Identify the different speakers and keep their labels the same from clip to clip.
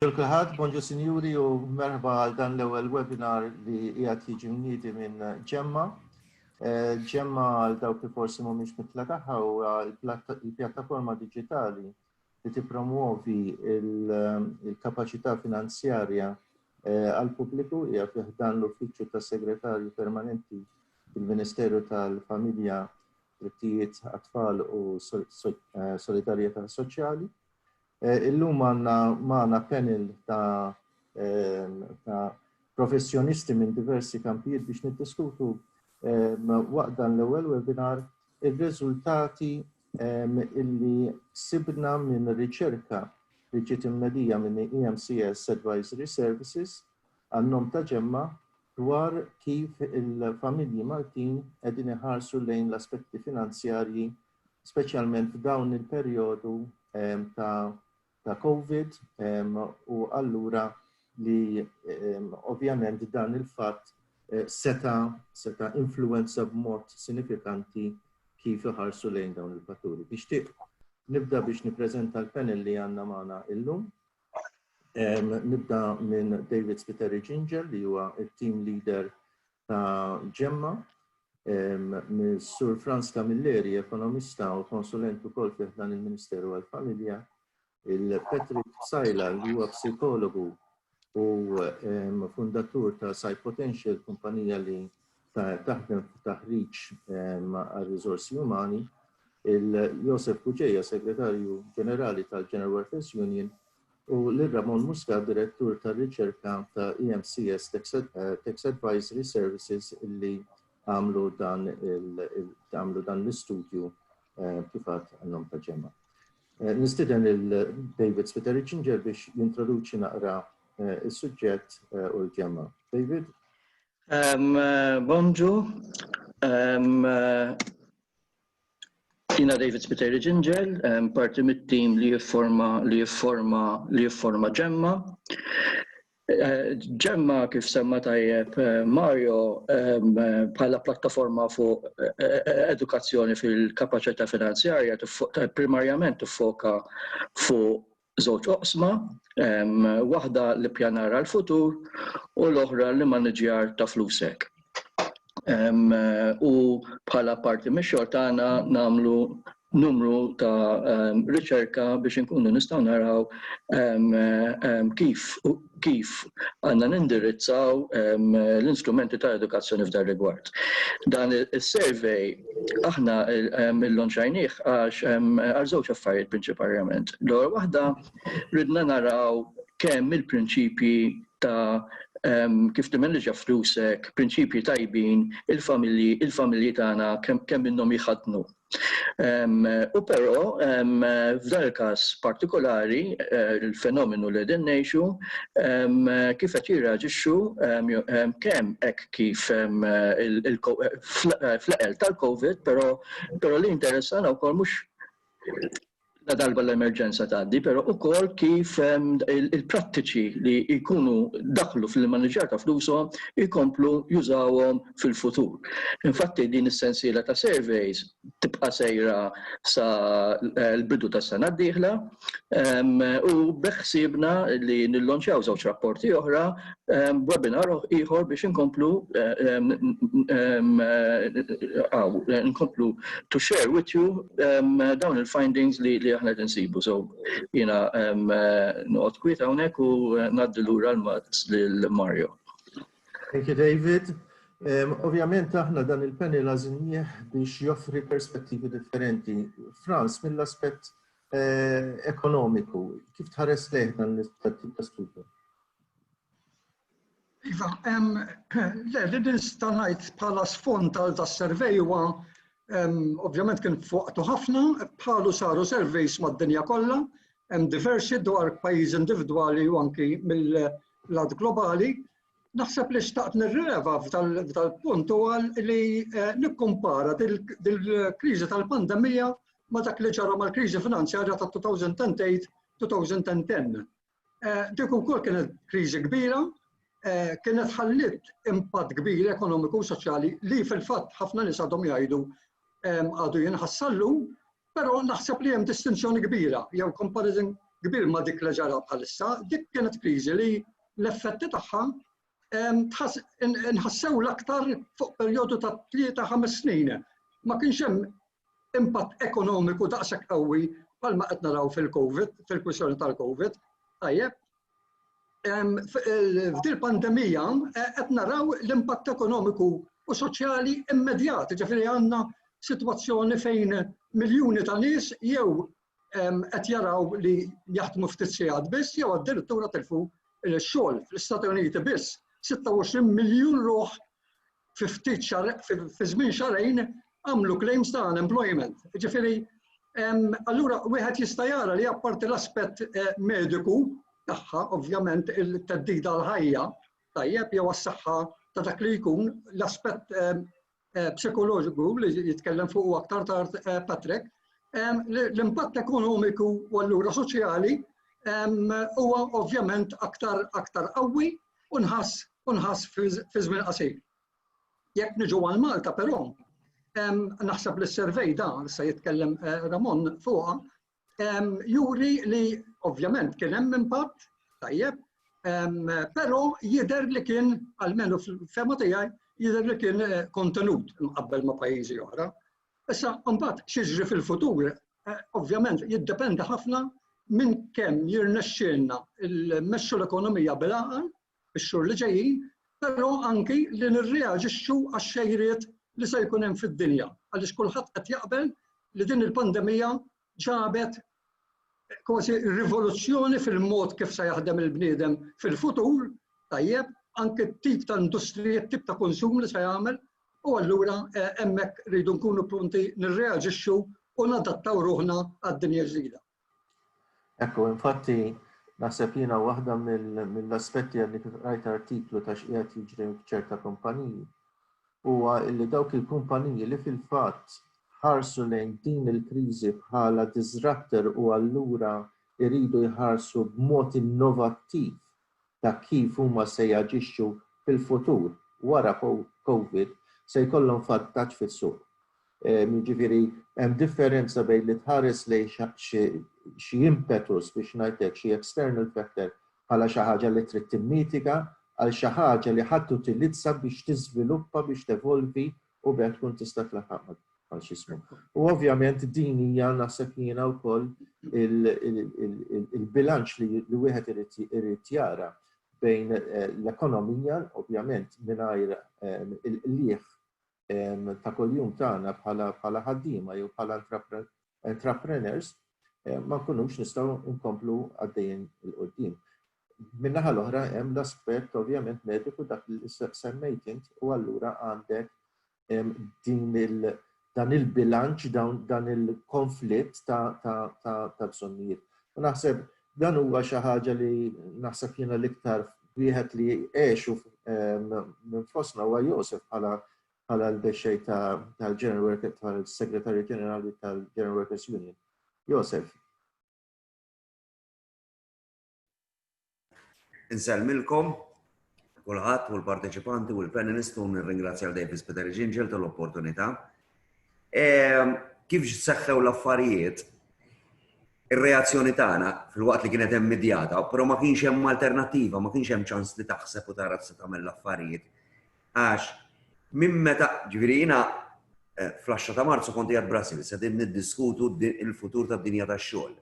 Speaker 1: Kulħadd, bonġu sinjuri u merħba għal dan l-ewwel webinar li qiegħed jiġi mniedi minn Ġemma. Ġemma għal dawk li forsi mhumiex mitla tagħha huwa l-pjattaforma diġitali li tippromuovi il-kapaċità finanzjarja għal pubbliku hija fih dan l-uffiċċju tas-Segretarju Permanenti fil-Ministeru tal-Familja, Drittijiet Għat-Tfal u Solidarjetà Soċjali. Illum għandna panel ta' professjonisti minn diversi kampijiet biex niddiskutu waqt dan l-ewwel webinar ir-riżultati illi sibna minn riċerka li ġiet immedija minn EMCS Advisory Services għan-nom ta' Ġemma dwar kif il-familji Maltin qegħdin iħarsu lejn l-aspetti finanzjarji, speċjalment f'dawn il-perjodu ta' Covid u allura li ovvjament dan il-fatt seta' influenza b'mod sinifikanti kif iħarsu lejn dawn il-fatturi. Biex nibda biex nippreżenta l-panel li għandna magħna illum. Nibda minn David Spiteri Ginger li huwa il-team leader ta' Ġemma, minn Sur Franz Camilleri, ekonomista u konsulent ukoll fih dan il-Ministeru għall-Familja, il-Patrick Sajla li huwa psikologu u fundatur ta' Psypotential, kumpanija li taħdem f'taħriġ għal-riżorsi umani, il-Josef Kuġeja, segretarju ġenerali tal-General Workers Union, u l-Ramon Muscat, direttur tar-riċerka ta' EMCS Tax Advisory Services illi għamlu dan l-istudju kifat għannom ta' Ġemma. Nistiden il-David Spiteri Ginger biex jintroduċi naqra il-suġġett u l-Ġemma. David?
Speaker 2: Bonġu. Jina David Spiteri Ginger, parti mit-team li jifforma Ġemma. Ġemma kif semma tajjeb Mario bħala plattaforma fuq edukazzjoni fil-kapaċità finanzjarja primarjament tiffoka fuq żewġ oqsma, waħda li ppjanar għall-futur u l-oħra li maniġjar ta' flusek. U bħala parti mix-xogħol tagħna nagħmlu numru ta' riċerka biex inkunu nistgħu naraw kif għandna nindirizzaw l-instrumenti ta' edukazzjoni f'dan rigward. Dan is-survey aħna l-lonċajnieh għal żewġ affarijiet prinċipalment. L-ewwel waħda ridna naraw kemm il-prinċipji ta' kif timmanġa flusek, prinċipji tajbin, il-familji tagħna kemm minnhom jħadnu. U però f'dan il-każ partikolari il-fenomenu li qegħdin ngħixu kif qed jirreaġixxu kemm hekk kif fl-eqel tal-COVID, però li interessana wkoll mhux la darba l-emerġenza tgħaddi, però wkoll kif il-prattiċi li jkunu daħlu fil-maniġjar ta' flushom jkomplu jużawhom fil-futur. Infatti din is-sensiela ta' surveys tibqa' sejra sa l-bidu tas-sena d-dieħla u beħsiebna li nillonċjaw żewġ rapporti oħra webinar ieħor biex inkomplu to share with you dawn il-findings li aħna tinsibu. So jiena noqgħod kwiet hawnhekk u ngħaddi lura l-mazz lil Mario.
Speaker 1: Thank you, David. Ovvjament aħna dan il-panel għażilnieh biex joffri perspettivi differenti. Franz, mill-aspett ekonomiku, kif tħares lejh dan l-istudju?
Speaker 3: Iva, li nista' ngħid bħala sfond tas-survey huwa ovvjament kien fuqtu ħafna, bħalu saru surveys mad-dinja kollha, hemm diversi dwar pajjiż individwali u anki mill-lat globali. Naħseb li xtaqt nirreleva f'dal-punt huwa li nikkumpara dil-kriżi tal-pandemija ma' dak li ġara mal-kriżi finanzjarja ta' 2008-2010. Dik ukoll kienet kriżi kbira, kienet ħallit impatt kbir ekonomiku u soċjali li fil-fatt ħafna nies għadhom jgħidu għadu jinħassallu, però naħseb li hemm distinzjoni kbira jew comparison kbir ma dik li ġara bħalissa, dik kienet kriżi li l-effetti tagħha nħassew l-aktar fuq perjodu ta' 3-5 snin. Ma kienx hemm impatt ekonomiku daqshekk qawwi bħalma qed naraw fil-COVID, fil-kwissjoni tal-COVID. Tajjeb, f'dil pandemija qed naraw l-impatt ekonomiku u soċjali immedjat, ġifieri għandna sitwazzjoni fejn miljuni ta' nies jew qed jaraw li jaħdmu ftit sigħat biss jew addirittura tilfu l-xogħol fl-Istati Uniti biss 26 miljun ruħ fi żmien xarejn għamlu claims ta' unemployment. Ġifieri, allura wieħed jista' jara li apparti l-aspett mediku tagħha, ovvjament il-teddida l-ħajja, tajjeb jew għas-saħħa ta' dak li jkun l-aspett psikoloġiku li jitkellem fuq aktar tard Patrick, l-impatt ekonomiku u allura soċjali huwa ovvjament aktar qawwi u nħass fi żmien qasir. Jekk niġu għal Malta però, naħseb li s-survey da se jitkellem Ramon fuqha, juri li ovvjament kien hemm impatt tajjeb, però jidher li kien almenu fil-fema tiegħi jidher li kien kontenut mqabbel ma' pajjiżi oħra. Issa mbagħad x'jiġri fil-futur, ovvjament jiddependi ħafna minn kemm jirnexxielna mmexxu l-ekonomija bil-għaqal fix-xhur li ġejjin, però anki li nirreaġixxu għax-xejriet li se jkun hemm fid-dinja. Għaliex kulħadd qed jaqbel li din il-pandemija ġabet kważi rivoluzzjoni fil-mod kif se jaħdem il-bniedem fil-futur, tajjeb, anke t-tip ta' industrija, t-tip ta' konsum li se jagħmel, u allura hemmhekk rridu nkunu pronti nirreaġixxu u nadattaw ruħna għad-dinja ġdida.
Speaker 1: Ekku, infatti naħseb jiena waħda mill-aspetti li rajt artiklu ta' x'qiegħed jiġri f'ċerta kumpaniji huwa li dawk il-kumpaniji li fil-fatt ħarsu lejn din il-kriżi bħala disruptor u allura jridu jħarsu b'mod innovattiv ta' kif huma se jaġixxu fil-futur wara COVID se jkollhom vantaġġ fis-suq. Jiġifieri hemm differenza bejn li tħares lejn xi impetus biex ngħidlek xi external factor bħala xi ħaġa li trid timmitiga għal xi ħaġa li ħadd tutilizza biex tiżviluppa biex tevolvi u biex tkun tista' tlaħaq għal xi ismu. U ovvjament din hija naħseb jiena wkoll il-bilanċ li wieħed irid jara bejn l-ekonomija, ovvjament mingħajr il-lieħ ta' kuljum tagħna bħala ħaddiema jew bħala entrepreneurs ma nkunux nistgħu nkomplu għaddejjin il-qudiem. Min-naħa l-oħra hemm l-aspett ovvjament mediku dak li semmejt int u allura għandek dan il-bilanċ, dan il-konflitt ta' bżonnijiet. U naħseb dan huwa xi ħaġa li naħseb jiena l-iktar wieħed li għexu minn fostna huwa Joseph bħala l-bexxej tal-General Worker tal-Segretarju Ġenerali tal-General Workers Union. Joseph.
Speaker 4: Insellmilkom kulħadd u l-parteċipanti u l-panelisti u nirringrazzja Davis Peter Ġinġel tal-opportunità. Kif seħħew l-affarijiet, ir-reazzjoni tagħna fil-waqt li kienet hemm immedjata, però ma kienx hemm alternattiva, ma kienx hemm ċans li taħseb u tara se tagħmel l-affarijiet. Għax minn meta ġifieri jiena fl-10 ta' Marzu kont qiegħed Brasil, se din niddiskutu il-futur tad-dinja tax-xogħol.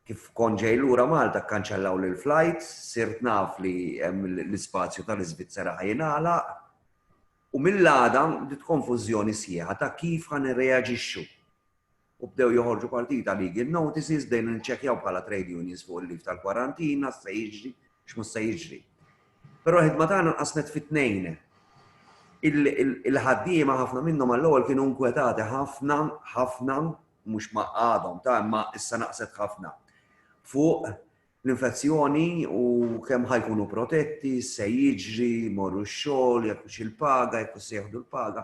Speaker 4: Kif kont ġej lura Malta kkanċellaw lill-flights, sirt naf li hemm l-ispazju tal-Iżvizzera ħajnagħlaq u mill-għada bdiet konfużjoni sieħa ta' kif ħan irreaġixxu. U bdew joħorġu partita legal notices dejn nċekkjaw bħala trade unions fuq il-lif tal-kwarantina, se jiġri, x'mhux se jiġri. Però ħidma tagħna nqasmet fit-tnejn. Il-ħaddiema ħafna minnhom għall-ewwel kienu nkwetati ħafna mhux ma għadhom ta' imma issa naqset ħafna fuq l-infezzjoni u kemm ħajkunu protetti, se jiġri, morru x-xogħol, jekk hux il-paga, jekk se jieħdu l-paga.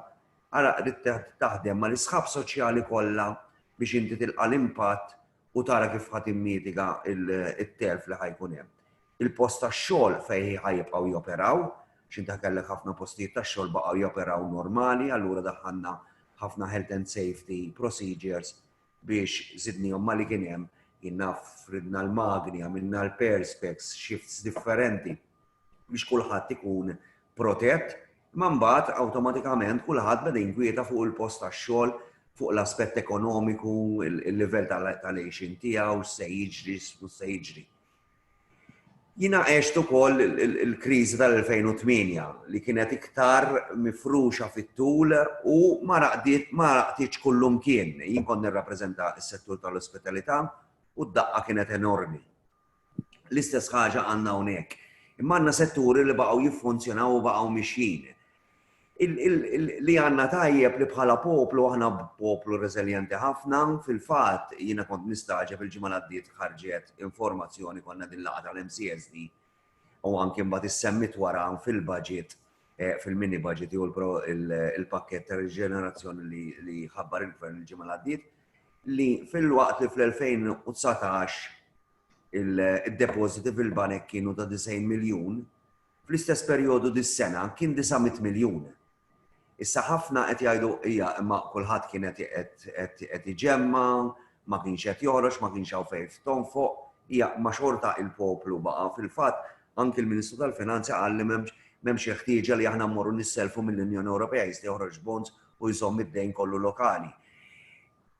Speaker 4: Ara rid taħdem ma l-isħab soċjali kollha biex inti tilqa' l-impatt u tara kif ħadd immitiga it-telf li ħajkun hemm. Il-post tax-xogħol fejn ħajjibqgħu joperaw, x'inta kellek ħafna postijiet tax-xogħol baqgħu joperaw normali, allura daħħalna ħafna health and safety procedures biex żidnihom ma li kien hemm. Jiena fridna l-magni, għamilna l-perspex, shifts differenti biex kulħadd ikun protett, ma mbagħad awtomatikament kulħadd beda jinkwieta fuq il-post tax-xogħol, fuq l-aspett ekonomiku, il-livell tal-għejxin tiegħu, se jiġri. Jiena għext ukoll il-kriżi tal-2008 li kienet iktar mifruxa fit-tul u ma raqtitx kullum kien. Jien kont nirrappreżenta s-settur tal-ospitalità u d-daqqa kienet enormi. L-istess ħaġa għandna hawnhekk. Imma għandna setturi li baqgħu jiffunzjonaw u baqgħu mixjin. Li għandna tajjeb li bħala poplu, aħna poplu reżiljenti ħafna, fil-fatt jiena kont nistaġeb il-ġimgħa l-għaddiet ħarġet informazzjoni konna din laqgħa tal-MCSD u anke mbagħad issemmit wara fil-budget, fil-mini budget u il-pakkett ta' riġenerazzjoni li ħabbar il-gvern il-ġimgħa l-għaddiet li fil-waqt li fl-2019 il-depositi fil-banek kienu ta' 90 miljun, fl-istess perjodu dis-sena kien 900 miljun. Issa ħafna qed jgħidu hija imma kulħadd kien qed iġemma, ma kienx qed joħroġ, ma kienx hawn fejn tonfoq, hija ma xorta il-poplu baqa' fil-fatt anke l-Ministru tal-Finanzi qal li m'hemmx ħtieġa li aħna mmorru nisselfu mill-Unjoni Ewropea jista' joħroġ bonds u jżomm id-dejn kollu lokali.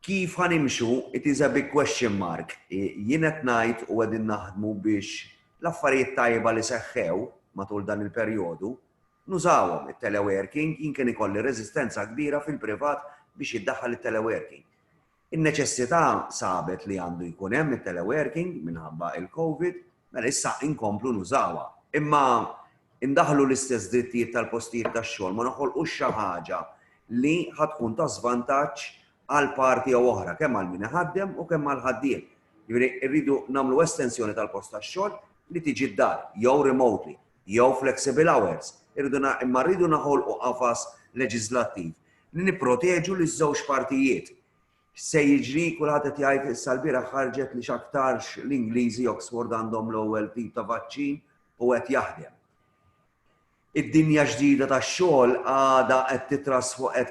Speaker 4: Kif ħanimxu, it is a big question mark. Jien qed ngħid u qegħdin naħdmu biex l-affarijiet tajba li seħħew matul dan il-perjodu nużawhom it-teleworking, jien kien ikolli reżistenza kbira fil-privat biex jiddaħħal it-teleworking. In-neċessità sabet li għandu jkun hemm it-teleworking minħabba il-COVID, mela issa inkomplu nużawha. Imma indaħlu l-istess drittijiet tal-postijiet tax-xogħol ma noħolqux xi ħaġa li ħatkun ta' żvantaġġ għal parti jew oħra, kemm għal min iħaddem u kemm għal ħaddiem. Jiġri rridu nagħmlu estensjoni tal-post tax-xogħol li tiġi d-dar, jew remotely, jew flexible hours. Imma rridu naħolqu qafas leġislattiv li nipproteġu l-żewġ partijiet. Se jiġri kulħadd qed jgħid issa l-bieraħ ħarġet li x'aktarx l-Ingliżi Oxford għandhom l-ewwel tip ta' vaċċin u qed jaħdem. Id-dinja ġdida tax-xogħol għadha qed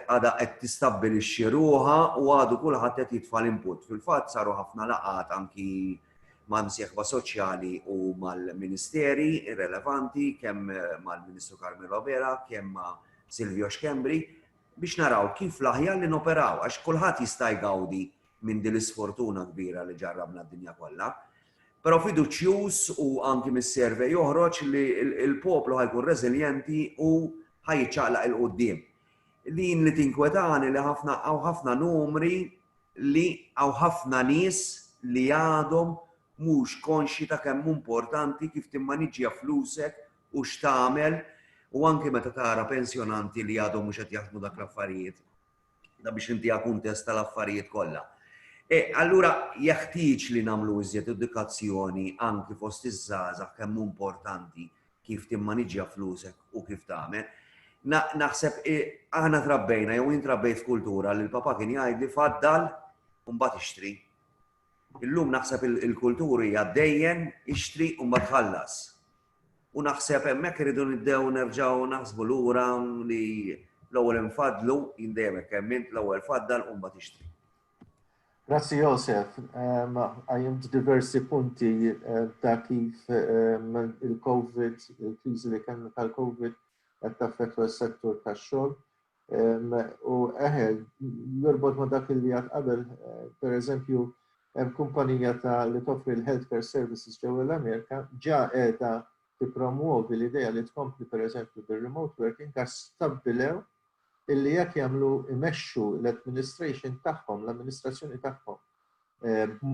Speaker 4: għadha qed tistabbilixxi ruħha u għadu kulħadd qed jitfa' l-input. Fil-fatt saru ħafna laqgħat anki ma' msieħba soċjali u mal-ministeri irrelevanti, kemm mal-Ministru Carmen Rovera, kemm ma' Silvio Xkembri, biex naraw kif l-aħjar li noperaw, għax kulħadd jista' jgawdi minn din l-isfortuna kbira li ġarrabna d-dinja kollha. Però fiduċjuż u anki mis-servej joħroġ li l-poplu ħajkun reżiljenti u ħajċaqlaq il-qudiem. Din li tinkwetani li ħafna numri li ħafna nies li għadhom mhux konxi ta' kemm importanti kif timmaniġġja flusek u x'tagħmel u anke meta tara pensjonanti li għadhom mhux qed jaħdmu dak l-affarijiet. Da biex inti kuntest tal-affarijiet kollha. Allura jeħtieġ li nagħmlu iżjed edukazzjoni anke fost iż-żgħażagħ kemm importanti kif timmaniġġja flusek u kif tagħmel. Naħseb aħna trabbejna jew intrabbejt f'kultura li l-papa kien jgħidli faddal u mbagħad ixtri. Illum naħseb il-kulturi għaddejjen ixtri u mbagħad tħallas. U naħseb hemmhekk iridu nibdew nerġgħu naħsbu lura li l-ewwel infadlu jindemek kemm int l-ewwel faddal u mbagħad ixtri.
Speaker 1: Grazzi Josef, għajjimt diversi punti ta' kif il-Covid, il-kriżi li kellna tal-Covid qed taffettwa s-settur tax-xogħol. U jorbot ma' dak li għad qabel, pereżempju, kumpanija li toffri l-healthcare services ġewwa l-Amerika ġa qiegħda tippromuovi l-idea li tkompli pereżempju bil-remote working għax stabbilew illi jekk jagħmlu imexxu l-administrazzjoni tagħhom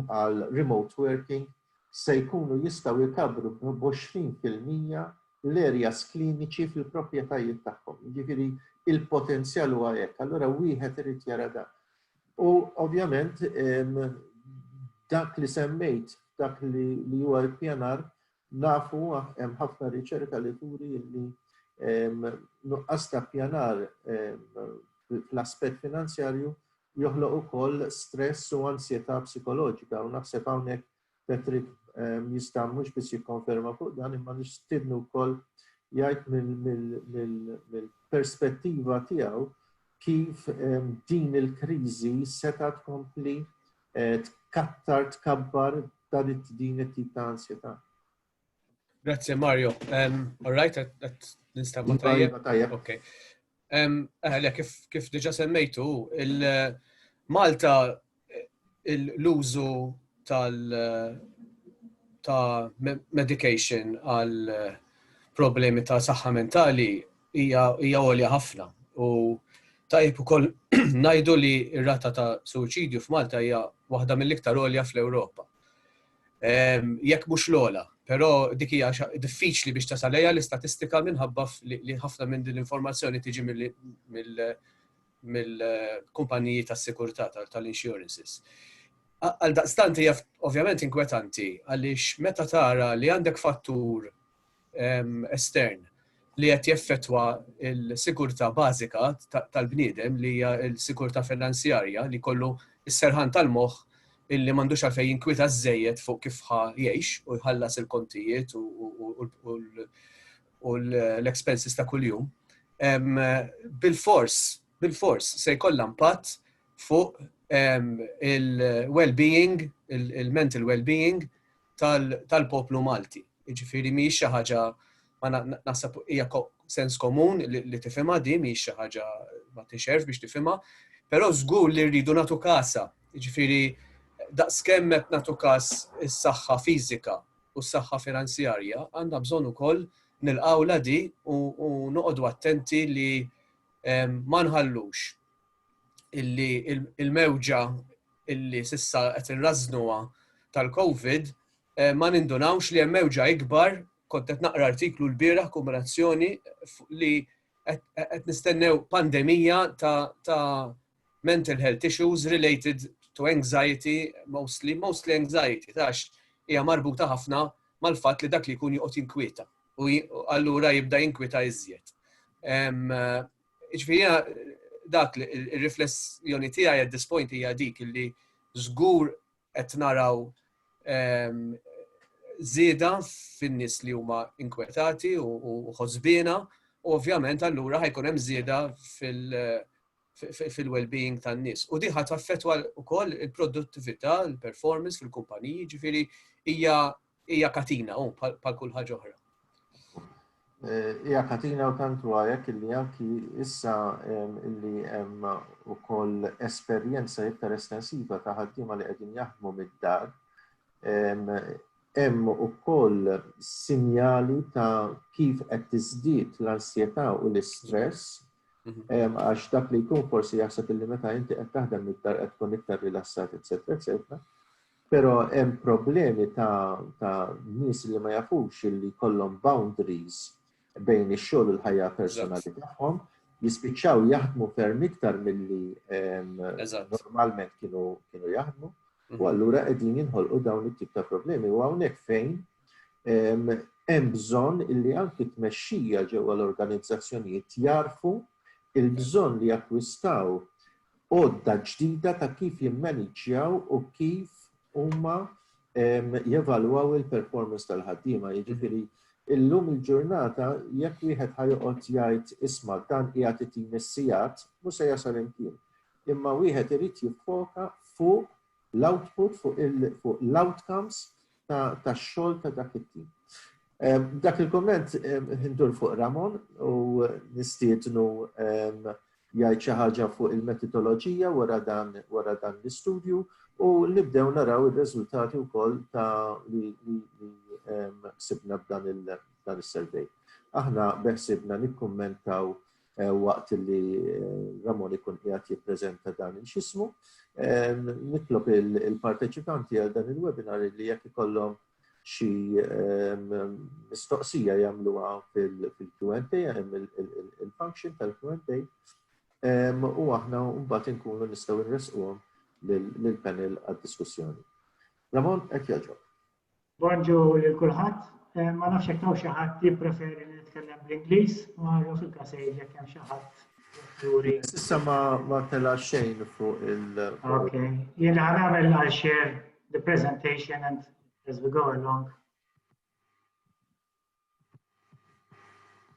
Speaker 1: għal remote working se jkunu jistgħu jkabru b'20% l-areas kliniċi fil-proprjetajiet tagħhom. Jiġifieri il-potenzjal huwa hekk. Allura wieħed irid jara dan. U ovvjament dak li semmejt, dak li huwa l-pjanar, nafu hemm ħafna riċerka li turi li nuqqas ta' pjanar fl-aspett finanzjarju joħloq ukoll stress u ansjetà psikoloġika u naħseb hawnhekk Patrick jista' mhux biss jikkonferma fuq dan imma nixtiednu wkoll jgħid mill-perspettiva tiegħu kif din il-kriżi seta' tkompli tkattar tkabbar din it-tip ta' ansjetà.
Speaker 5: Grazie Mario. All right, nistama tajjeb. Okay. Kif diġa semmejtu, Malta l-użu ta' medication għal problemi ta' saħħa mentali hija għolja ħafna. U tajjeb ukoll ngħidu li r-rata ta' suċidju f'Malta hija waħda mill-iktar għolja fl-Ewropa. Jekk mhux l-ogħla, però dik hija diffiċli biex tasal lejha l-istatistika minħabba li ħafna minn din l-informazzjoni tiġi mill-kumpaniji tas-sikurtà tal-insurances. Għal daqstant hija ovvjament inkwetanti għaliex meta tara li għandek fattur estern li qed jeffettwa l-sigurtà bażika tal-bniedem li hija l-sigurtà finanzjarja li kollu s-serħan tal-moħħ illi m'għandux għalfejn jinkwita żejjed fuq kif jgħix u jħallas il-kontijiet u l-expenses ta' kuljum. Bil-fors se jkollha impatt fuq il-well-being, il-mental well-being tal-poplu Malti. Jiġifieri mhijiex xi ħaġa ma naħseb hija sens komun li tifhimha di mhijiex xi ħaġa ma tixerf biex tifhimha, però żgur li rridu nagħtu kasha. Jiġifieri daqskemm qed nagħtu każ is-saħħa fiżika u s-saħħa finanzjarja għandha bżonn ukoll nilqgħuha di u noqogħdu attenti li ma nħallux illi il-mewġa illi s'issa qed irrażnuha tal-COVID ma nindunawx li hemm mewġa ikbar. Kont qed naqra artiklu l-bieraħ kombinazzjoni li qed nistennew pandemija ta' mental health issues related to anxiety, mostly anxiety, tax hija marbuta ħafna mal-fatt li dak li jkun joqgħod jinkwieta u allura jibda jinkwita iżjed. Ġifieri dak ir-riflessjoni tiegħi at this point hija dik li żgur qed naraw żieda fin-nies li huma inkwetati u ħosbiena u ovvjament allura ħajkun hemm żieda fil-well-being tan-nies. U di ħadd taffettwa wkoll il-produttività, il-performance fil-kumpaniji, ġifieri hija katina bħal kull ħaġa oħra.
Speaker 1: Hija katina u tantu għajek illi anki issa illi hemm ukoll esperjenza iktar estensiva ta' ħaddiema li qegħdin jaħdmu mid-dar. Hemm ukoll sinjali ta' kif qed tiżdied l-ansjetà u l-istress għax dak li jkun forsi jaħseb illi meta inti qed taħdem mid-dar qed tkun iktar rilassat, eċetera. Però hemm problemi ta' nies li ma jafux illi jkollhom boundaries bejn ix-xogħol u l-ħajja personali tagħhom, jispiċċaw jaħdmu ferm iktar milli normalment kienu jaħdmu. U allura qegħdin jinħolqu dawn it-tip ta' problemi u hawnhekk fejn hemm bżonn illi anke tmexxija ġewwa l-organizzazzjonijiet jarfu il-bżonn li jakkwistaw għodda ġdida ta' kif jimmaniġġjaw u kif huma jevalwaw il-performance tal-ħaddiema. Jiġifieri illum il-ġurnata jekk wieħed ħajoqgħod jgħid isma' dan qiegħed itin is-sigħat mhux se jasal imkien. Imma wieħed irid jiffoka fuq l-output, fuq l-outcomes tax-xogħol ta' dak it-tim. Dak il-komment ħindur fuq Ramon u nistiednu jgħid xi ħaġa fuq il-metodoloġija wara dan l-istudju u nibdew naraw ir-riżultati wkoll ta' li ksibna b'dan is-survey. Aħna beħsibna nikkummentaw waqt li Ramon ikun qiegħed jippreżenta dan il-xismu. Nitlob il-parteċipanti għal dan il-webinar li jekk ikollhom xi mistoqsija jagħmluha fil-Q&A, hemm il-function tal-Q&A u aħna mbagħad inkunu nistgħu nresquhom lill-panel għad-diskussjoni. Ramon, qed jogħġbok.
Speaker 6: Bonġu lil kulħadd. Ma nafx jekk hawn xi ħadd jippreferi li nitkellem bl-Ingliż, ma fil-każ jekk hemm xi ħadd juri.
Speaker 1: Issa ma tela xejn fuq il-
Speaker 6: Okay. Jiena ħanagħmel I'll share the presentation and as we go along.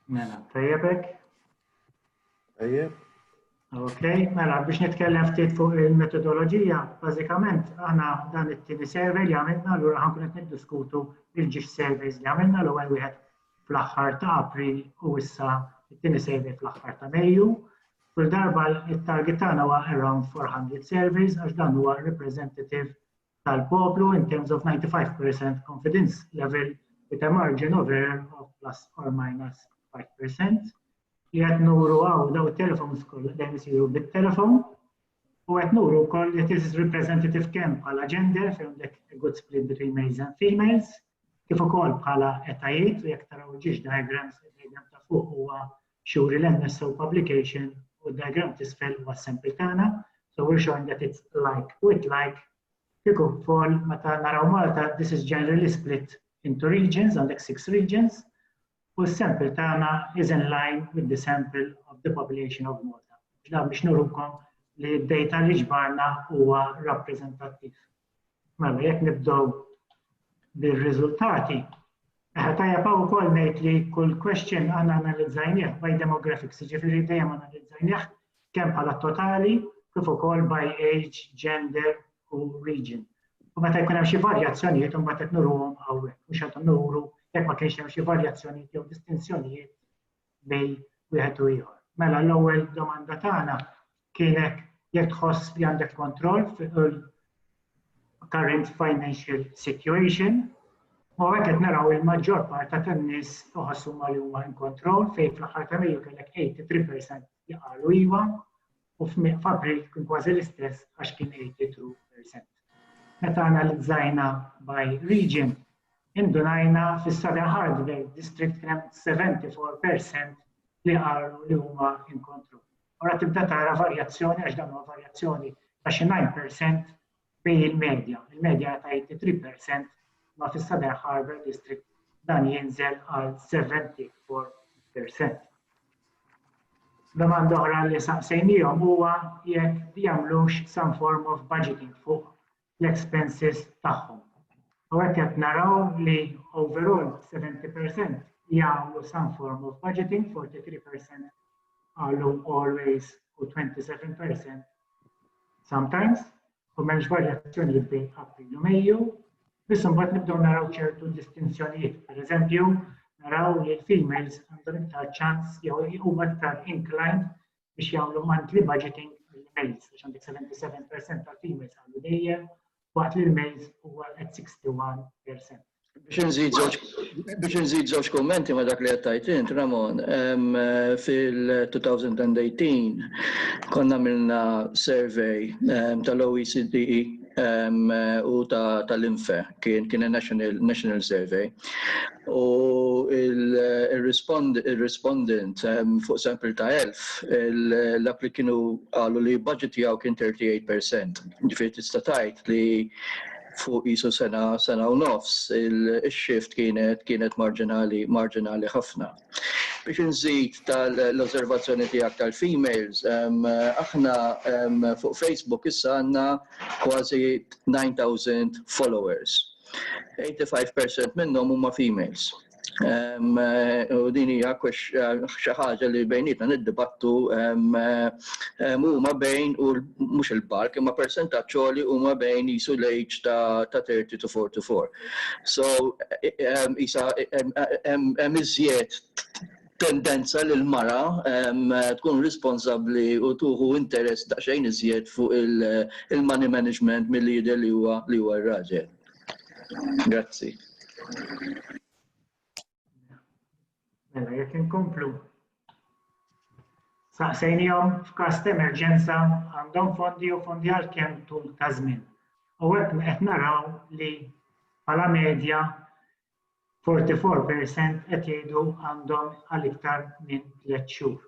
Speaker 6: Mela, tajjebek?
Speaker 1: Tajjeb.
Speaker 6: Ok, mela biex nitkellem ftit fuq il-metodoloġija, bażikament aħna dan it-tieni survey li għamilna, allura ħankun qed niddiskutu il-ġiex surveys li għamilna l-ewwel wieħed fl-aħħar ta' April u issa it-tieni survey fl-aħħar ta' Mejju. Kull darba il-target tagħna huwa around 400 surveys għax dan huwa representative tal-poplu in terms of 95% confidence level with a margin of error of plus or minus 5%. Li qed nuru għaw daw it-telefons kollha dejjem isiru bit-telefon u qed nuru wkoll li this is representative kemm bħala gender fejn għandek a good split between males and females, kif ukoll bħala etajiet u jekk taraw il-ġiex diagrams, il-diagram ta' fuq huwa xuri l-NSO publication u d-diagram t'isfel huwa s-sample tagħna, so we're showing that it's like with like. Kif ukoll meta naraw Malta, this is generally split into regions, għandek 6 regions. U s-sample tagħna is in line with the sample of the population of Malta. Ġdan biex nurukom li d-data li ġbarna huwa rappreżentattiv. Mela jekk nibdew bir-riżultati, tajjeb ukoll ngħid li kull question aħna analizzajnieh by demographics, jiġifieri dejjem analizzajnieh kemm bħala totali kif ukoll by age, gender u region. U meta jkun hemm xi varjazzjonijiet imbagħad qed nurruhom hawnhekk, mhux qed nuru jekk ma kienx hemm xi varjazzjonijiet jew distinzjonijiet bejn wieħed u ieħor. Mela l-ewwel domanda tagħna kienet jekk tħoss li għandek kontroll fuq il-current financial situation. U hekk qed naraw il-maġġor parta tan-nies iħossu li huma in kontroll fejn fl-aħħar ta' Mejju kellek 83% li qalu iva u f'April kien kważi l-istess għax kien 82%. Meta analizzajna by region, indunajna fis-Southern Hardware District kien hemm 74% li qalu li huma in kontroll. Ora tibda tara varjazzjoni għax dan huwa varjazzjoni ta' xi 9% bejn il-medja. Il-medja ta' 83% ma fis-Southern Harbor District dan jinżel għal 74%. Domanda oħra li saqsejnihom huwa jekk jagħmlux some form of budgeting fuq l-expenses tagħhom. U hekk qed naraw li overall 70% jagħmlu some form of budgeting, 43% għallu always u 27% sometimes, u m'hemmx varjazzjoni bejn April u Mejju, biss imbagħad nibdew naraw ċertu distinzjonijiet. Pereżempju, naraw li l-females għandhom iktar ċans jew huma iktar inclined biex jagħmlu monthly budgeting mill-males, biex għandek 77% tal-females għallu dejjem, waqt li l-males huwa at 61%.
Speaker 2: Biex nżid żewġ kommenti ma dak li qed tajt int, Ramon, fil-2018 konna għamilna survey tal-OECD u tal-Infe, kien national survey. U il-respondent fuq sample ta' 1000, l-appli kienu għalu li budget jgħu kien 38%. Ġifieri tista' tgħid li fuq jisu sena u nofs, il-shift kienet marġinali ħafna. Biex nżid tal-osservazzjoni tiegħek tal-females, aħna fuq Facebook issa għandna kważi 9,000 followers. 85% minnhom huma females. U din hija xi ħaġa li bejnietna niddibattu huma bejn u mhux il-bulk imma persentaġġ għoli huma bejn jisu l-age ta' 30 to 44. So isa hemm iżjed tendenza li l-mara tkun responsabbli u tuħu interess daqsxejn iżjed fuq il-money management milli jidher li huwa r-raġel. Grazzi.
Speaker 6: Mela, jekk inkomplu. Saqsejnihom f'każ ta' emerġenza għandhom fondi u fondi għal kemm tul ta' żmien. U hekk qed naraw li bħala medja 44% qed jgħidu għandhom għal iktar minn 3 xhur.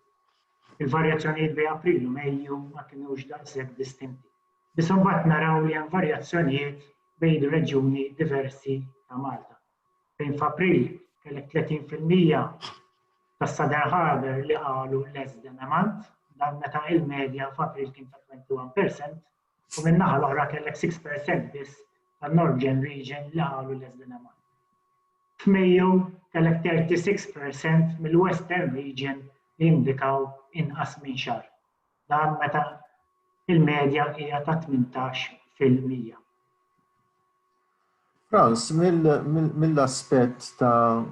Speaker 6: Il-varjazzjonijiet bejn April u Mejju ma kinux daqshekk distinti. Biss imbagħad naraw li hemm varjazzjonijiet bejn reġjuni diversi ta' Malta. Fejn f'April kellek 30% tas-Southern Harbor li qalu less than a month, dan meta il-medja f'April kien ta' 21%, u min-naħa l-oħra kellek 6% biss tan-Northern Region li qalu less than a month. F'Mejju kellek 36% mill-Western Region li indikaw inqas minn xahar. Dan meta il-medja hija ta' 18%.
Speaker 1: Franz, mill-aspett ta'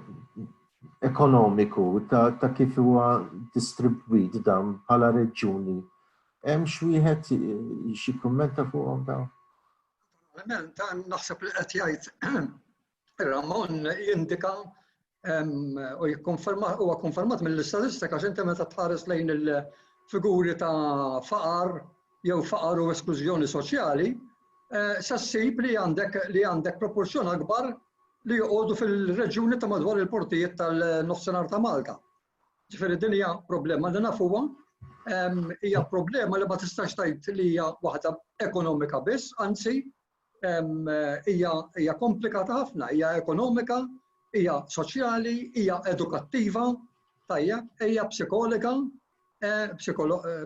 Speaker 1: ekonomiku, ta' kif huwa distribwit dan bħala reġjuni, hemm x'wieħed xi kummenta fuqhom dawn?
Speaker 3: Naħseb li qed jgħid Ramon jindika u huwa konfermat mill-istatistika għax inti meta tħares lejn il-figuri ta' faqar jew faqar u esklużjoni soċjali, sassib li għandek proporzjon akbar li joqogħdu fil-reġjuni ta' madwar il-portijiet tal-nofsinhar ta' Malta. Ġifieri din hija problema li nafuha, hija problema li ma tistax tgħid li hija waħda ekonomika biss, anzi hija komplikata ħafna, hija ekonomika, hija soċjali, hija edukattiva, tajjeb, hija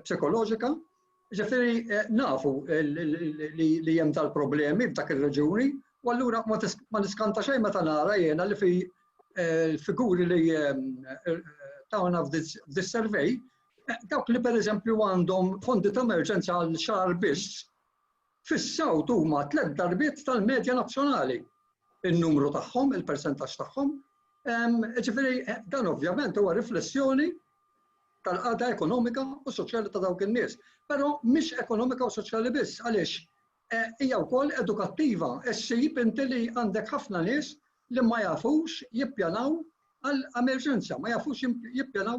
Speaker 3: psikoloġika. Ġifieri nafu li hemm tal-problemi f'dak ir-reġjuni, u allura ma niskanta xejn meta nara jiena li fi l-figuri li tawna f'dis-survey, dawk li pereżempju għandhom fondi ta' emerġenza għal xahar biss, fis-sewt huma 3 darbiet tal-medja nazzjonali. In-numru tagħhom, il-persentaġġ tagħhom. Ġifieri dan ovvjament huwa riflessjoni tal-qagħda ekonomika u soċjali ta' dawk in-nies. Però mhix ekonomika u soċjali biss, għaliex hija wkoll edukattiva. Issib inti li għandek ħafna nies li ma jafux jippjanaw għall-emerġenza, ma jafux jippjanaw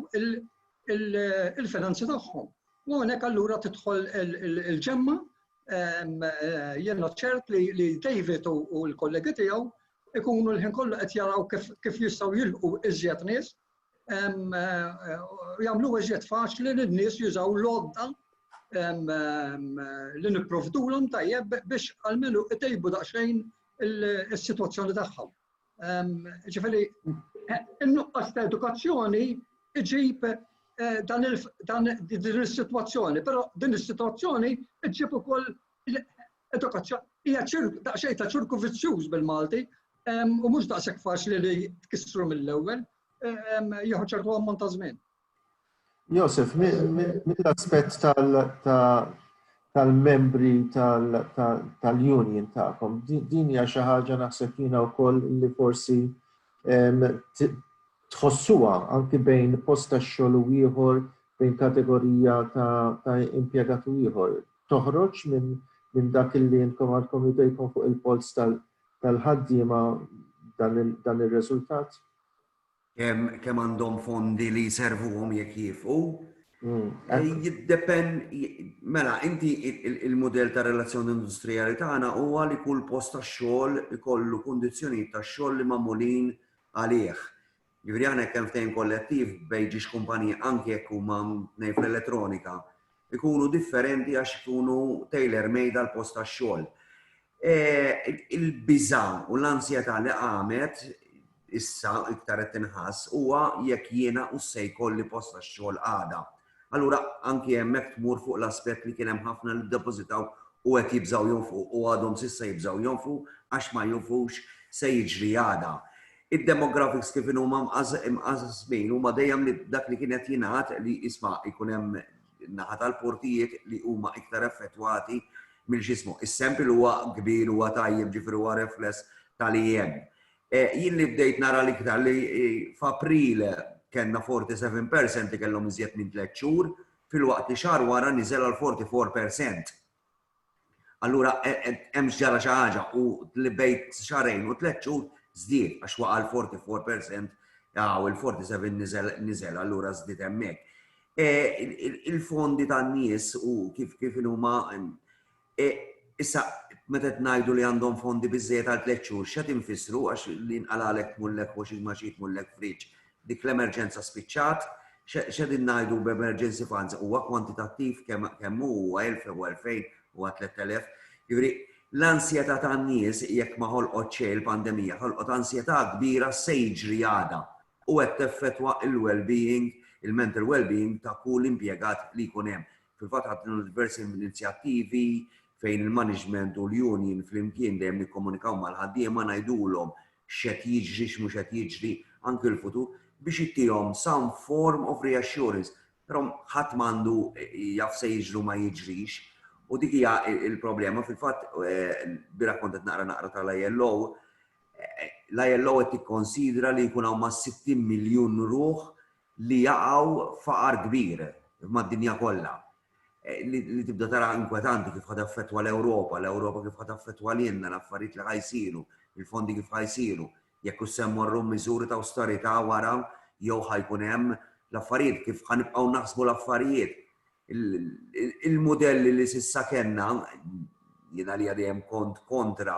Speaker 3: il-finanzi tagħhom. U hawnhekk allura tidħol il-ġemma, jiena ċert li David u l-kollegi tiegħu ikunu l-ħin kollu qed jaraw kif jistgħu jilqu iżjed nies, jagħmlu iżjed faċli li n-nies jużaw l-għodda li nipprovdulhom tajjeb biex almenu itejbu daqsxejn is-sitwazzjoni tagħhom. Ġifieri in-nuqqas ta' edukazzjoni iġib din is-sitwazzjoni, però din is-sitwazzjoni iġib ukoll edukazzjoni hija daqsxejn ta' ċirku vizzjuż bil-Malti u mhux daqshekk faċli li tkissru mill-ewwel, jieħu ċertu ammont ta' żmien.
Speaker 1: Josef, mill-aspett tal-membri tal-union tagħkom, din hija xi ħaġa naħseb jiena wkoll li forsi tħossuha anke bejn post tax-xogħol u ieħor, bejn kategorija ta' impjegat u ieħor. Toħroġ minn dak li intkom għandkom idejkom fuq il-pols tal-ħaddiema dan ir-riżultat?
Speaker 4: Kemm għandhom fondi li jservuhom jekk jifqu. Mela, inti il-modell ta' relazzjoni industrijali tagħna huwa li kull post tax-xogħol ikollu kundizzjonijiet tax-xogħol li magħmulin għalih. Jiġifieri aħna kemm ftehim kollettiv bejn ġiex kumpaniji anke jekk huma ngħid fl-elettronika ikunu differenti għax ikunu tailor-made għal post tax-xogħol. Il-biża' u l-ansjetà li qamet issa iktar qed tinħass huwa jekk jiena u se jkolli post tax-xogħol għada. Allura anke hemmhekk tmur fuq l-aspett li kien hemm ħafna li ddepożitaw u qed jibżgħu jonfqu u għadhom s'issa jibżgħu jonfqu għax ma jufux se jiġri għada. Id-demographics kif huma mqasmin huma dejjem li dak li kien qed jingħad li isma' jkun hemm naħa tal-portijiet li huma iktar effettwati mill-ġismu. Is-sempli huwa kbir huwa tajjeb ġifieri huwa refless tal-IEM. Jien li bdejt nara l-iktar li f'April kellna 47% li kellhom iżjed minn 3 xhur, fil-waqt li xahar wara niżel għal 44%. Allura hemm ġara xi ħaġa u li bejt xahrejn u 3 xhur żdied għax waqa' l-44% u l-47 niżel allura żdied hemmhekk. Il-fondi tan-nies u kif huma issa meta ngħidu li għandhom fondi biżżejjed għal 3 xhur, x'qed infissru għax li nqalalek mullek u xi maċit mullek friġ. Dik l-emerġenza spiċċat, x'qegħdin ngħidu b'emerġency funds huwa kwantitattiv kemm huwa 1000 u 2000 u 3000. Jiġri l-ansjetà tan-nies jekk ma ħolqot xejn il-pandemija, ħolqot ansjetà kbira se jiġri għada u qed teffettwa il-well-being, il-mental well-being ta' kull impjegat li jkun hemm. Fil-fatt ħadnu diversi inizjattivi fejn il-management u l-union fl-imkien dejjem nikkomunikaw mal-ħaddiema ngħidulhom x'qed jiġri x'mhux qed jiġri anke l-futur biex ittihom some form of reassurance. però ħadd m'għandu jaf se jiġru ma jiġrix. U dik hija il-problema fil-fatt bira kont qed naqra tal-ILO, l-ILO qed tikkonsidra li jkun hawn ma' 60 miljun ruħ li jaqgħu faqar kbir mad-dinja kollha. Li tibda tara inkwetanti kif ħad affettwa l-Ewropa kif ħad affettwa lilna l-affarijiet li ħajsiru, il-fondi kif ħajsiru, jekk semmorru miżuri ta' awsterità wara jew ħajkun hemm l-affarijiet kif ħanibqgħu naħsbu l-affarijiet. Il-modelli li s'issa kellna jiena li dejjem kont kontra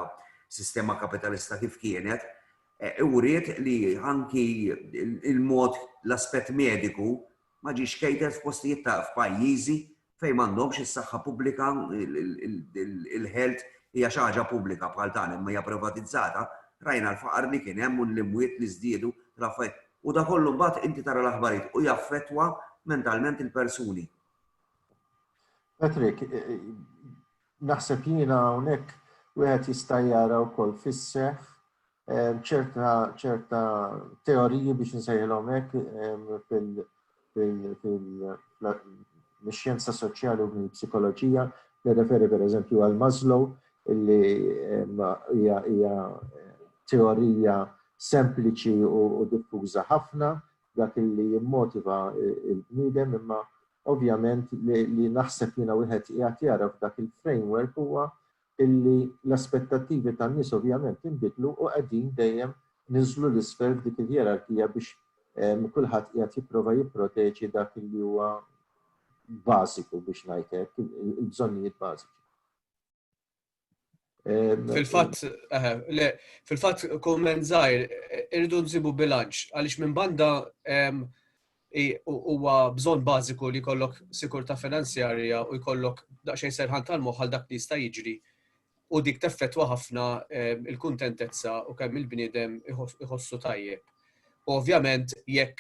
Speaker 4: sistema kapitalista kif kienet, uriet li anki il-mod l-aspett mediku ma ġiex kejter f'postijiet ta' f'pajjiżi fejn m'għandhomx is-saħħa pubblika, il-health hija xi ħaġa pubblika bħal tagħna imma hija privatizzata, rajna l-faqar li kien hemm u l-imwiet li żdiedu l-affarijiet. U da kollu mbagħad inti tara l-aħbarijiet u jaffettwa mentalment il-persuni.
Speaker 1: Patrick, naħseb jiena hawnhekk wieħed jista' jara wkoll fis-seħħ ċerta teoriji biex nsejħilhom hekk fil-xjenza soċjali u fil-psikoloġija, nirreferi pereżempju għal Maslow, illi hija teorija sempliċi u diffuża ħafna, dak li jimmotiva il-bniedem, imma ovvjament li naħseb jiena wieħed qiegħed jara f'dak il-framework huwa illi l-aspettattivi tan-nies ovvjament inbidlu u qegħdin dejjem niżlu l-isfel f'dik il-jerarkija biex kulħadd qiegħed jipprova jipproteġi dak li huwa bażiku biex ngħid hekk, il-bżonnijiet bażiċi.
Speaker 5: Fil-fatt kumment żgħir irridu nsibu bilanċ għaliex minn banda huwa bżonn bażiku li jkollok sikurtà finanzjarja u jkollok daqsxejn serħan tal-moħħ għal dak li jista' jiġri u dik teffettwa ħafna il-kuntentezza u kemm il-bniedem iħossu tajjeb. Ovvjament jekk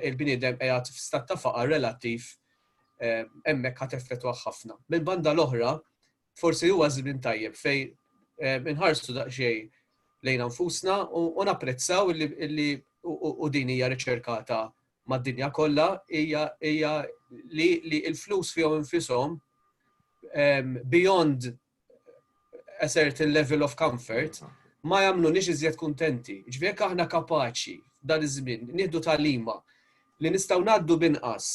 Speaker 5: il-bniedem qiegħed f'stat ta' faqar relattiv hemmhekk ħadd effettwa ħafna. Minn banda l-oħra forsi huwa żmien tajjeb fejn inħarsu daqsxejn lejn nfusna u napprezzaw illi u din hija riċerkata mad-dinja kollha hija li l-flus fihom infushom beyond a certain level of comfort ma jagħmlunix iżjed kuntenti. Ġifieri jekk aħna kapaċi dan iż-żmien nieħdu tagħlima li nistgħu ngħaddu binqas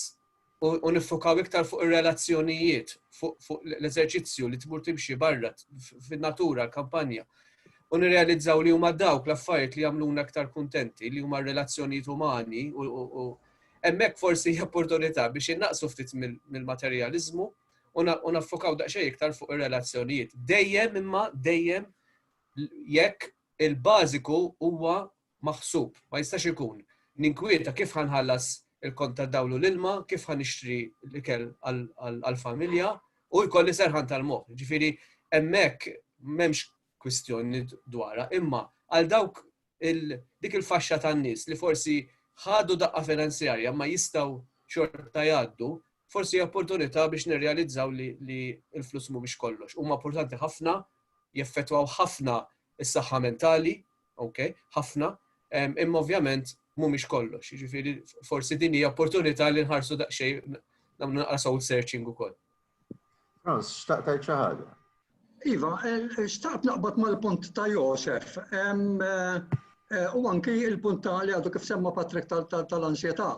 Speaker 5: u niffokaw iktar fuq ir-relazzjonijiet, fuq l-eżerċizzju li tmur timxi barra fin-natura, l-kampanja, u nirrealizzaw li huma dawk l-affarijiet li jagħmluna aktar kuntenti, li huma r-relazzjonijiet umani u hemmhekk forsi hija opportunità biex innaqsu ftit mill-materjaliżmu u naffokaw daqsxejn iktar fuq ir-relazzjonijiet. Dejjem jekk il-bażiku huwa maħsub, ma jistax ikun. Ninkwieta kif ħanħallas il-kont ta' dawlu l-ilma, kif ħanixtri l-ikel għall-familja u jkolli serħan tal-moħħ. Ġifieri hemmhekk m'hemmx kwistjoni dwarha, imma għal dawk dik il-faxxa tan-nies li forsi ħadu daqqa finanzjarja ma jistgħu xorta jgħaddu, forsi opportunità biex nirrealizzaw li l-flus mhumiex kollox. Huma importanti ħafna, jeffettwaw ħafna is-saħħa mentali, ħafna, imma ovvjament mhumiex kollox. Jiġifieri forsi din hija opportunità li nħarsu daqsxejn nagħmlu naqra soul searching ukoll.
Speaker 1: Frans, xtaqt tgħid xi ħaġa.
Speaker 3: Iva, xtaqt naqbad mal-punt ta' Josef. U anki il-punt li għadu kif semma Patrick tal-ansjetà.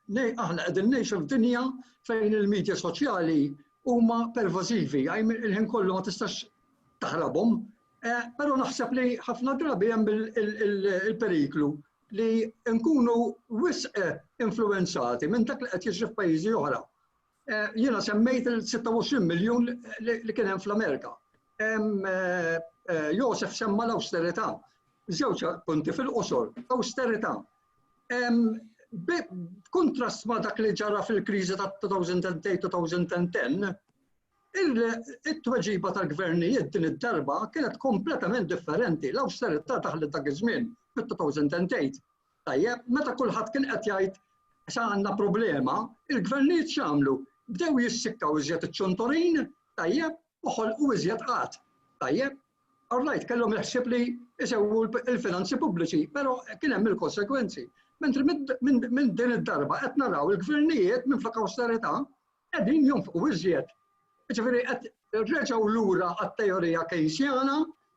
Speaker 3: Aħna qegħdin ngħixu f'dinja fejn il-medja soċjali huma pervasivi, il-ħin kollu ma tistax taħrabhom, però naħseb li ħafna drabi hemm il-periklu li nkunu wisq influenzati minn dak li qed jiġri f'pajjiżi oħra. Jiena semmejt il-26 miljun li kien hemm fl-Amerika. Josef semma l-awsterità. Żewġ punti fil-qosor, awsterità. B'kuntrast ma' dak li ġara fil-kriżi ta' 2008-2010, it-tweġiba tal-gvernijiet din id-darba kienet kompletament differenti. L-awsterità daħlet dak iż-żmien fit-2008. Tajjeb, meta kulħadd kien qed jgħid sa għandna problema, il-gvernijiet x'għamlu? Bdew jissikkaw iżjed iċ-ċontorin, tajjeb, u ħolqu iżjed qatt. Tajjeb, allright kellhom jaħseb li jsewwu l-finanzi pubbliċi, però kien hemm il-konsekwenzi. Mentri minn din id-darba qed naraw il-gvernijiet minn flok awsterità qegħdin jonfqu iżjed. Ġifieri qed reġgħu lura għat-teorija Keynesiana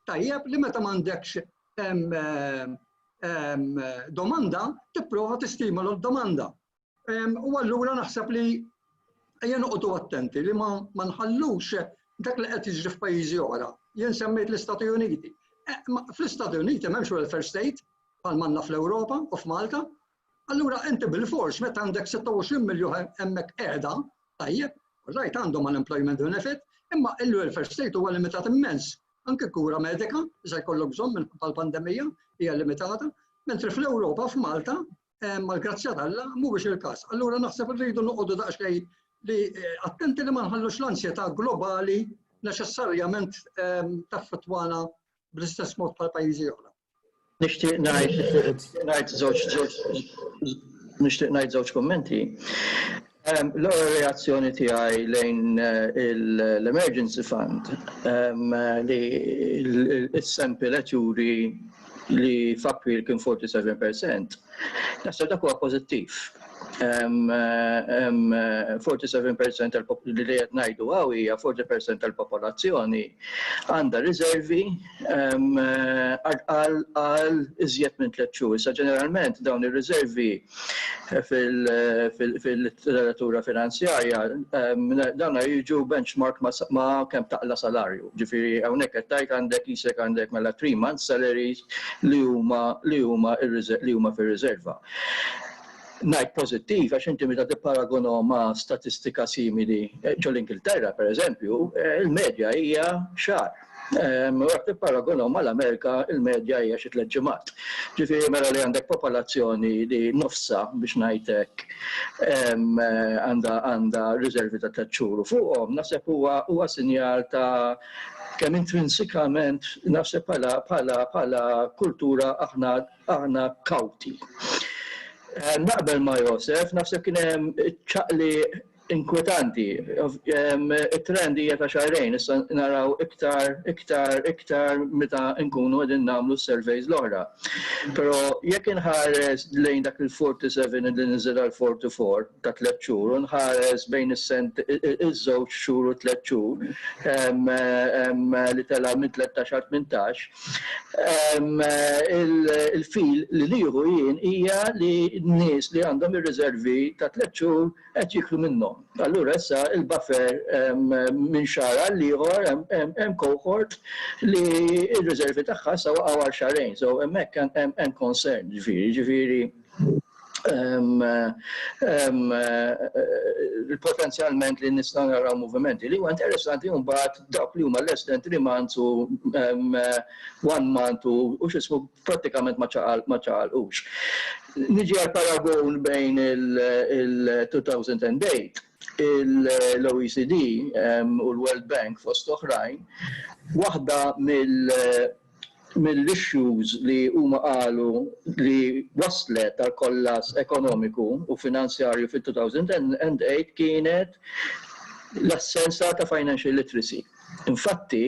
Speaker 3: tajjeb li meta m'għandekx domanda tipprova tistimolu d-domanda. U allura naħseb li ejja noqogħdu attenti li ma nħallux dak li qed jiġri f'pajjiżi oħra. Jien semmejt l-Istati Uniti. Fl-Istati Uniti m'hemmx welfare state bħal manna fl-Ewropa u f'Malta. Allura inti bil-fors meta għandek 26 miljun hemmhekk qiegħda, tajjeb, rajt għandhom unemployment benefit, imma il-welfare state huwa limitat immens. Anke kura medika, se jkollok bżonn bħall-pandemija hija limitata, mentri fl-Ewropa f'Malta mal-grazzja Alla mhuwiex il-każ. Allura naħseb irridu noqogħdu daqsxejn li attenti li ma nħallux l-ansjetà globali neċessarjament taffettwana bl-istess mod bħal pajjiżi oħra.
Speaker 2: Nixtieq ngħid żewġ kummenti. L-ewwel reazzjoni tiegħi lejn l-Emergency Fund li s-sempil qed juri li f'April kien 47%. Naħseb dak huwa pożittiv. 47% li qed ngħidu hija 40% tal-popolazzjoni għandha riservi għal iżjed minn 3 xhur. Issa ġeneralment dawn ir-riservi fil-letteratura finanzjarja dawn jiġu benchmark ma' kemm taqla salarju. Ġifieri hawnhekk qed tgħid għandek mela 3 months salaries li huma fir-riserva. Ngħid pożittiv għax inti meta tipparagonhom ma' statistika simili ġol-Ingilterra pereżempju, il-medja hija xahar. Waqt tipparagonhom mal-Amerika il-medja hija xi 3 ġimgħat. Ġifieri mela li għandek popolazzjoni li nofsa biex ngħidlek għandha riservi ta' 3 xhur u fuqhom naħseb huwa sinjal ta' kemm intrinsikament naħseb bħala kultura aħna kawti. Naqbel ma' Josef, naħseb kien hemm ċaqli inkwetanti. It-trend hija ta' xahrejn, issa naraw iktar meta nkunu qegħdin nagħmlu surveys l-oħra. Però jekk inħares lejn dak il-47 li niżel għal 44 ta' 3 xhur u nħares bejn iż-żewġ xhur u 3 xhur li tela minn 13 għal 18, il-fil li lieħu jien hija li n-nies li għandhom ir-riservi ta' 3 xhur qed jiklu minnhom. Allura issa il-buffer minn xahar għal ieħor hemm cohort li r-riservi tagħha sa waqgħu għal xahrejn. So hemmhekk hemm concern ġifieri potenzjalment li nistgħu naraw movimenti li huwa interessanti mbagħad dawk li huma less than 3 months u 1 month u x'ismu prattikament ma ċaqalqux. Niġi għal paragon bejn il-2008 l-OECD u l-World Bank fost oħrajn, waħda mill-issues li huma qalu li waslet għal kollas ekonomiku u finanzjarju fil-2008 kienet l-assenza ta' financial literacy. Infatti,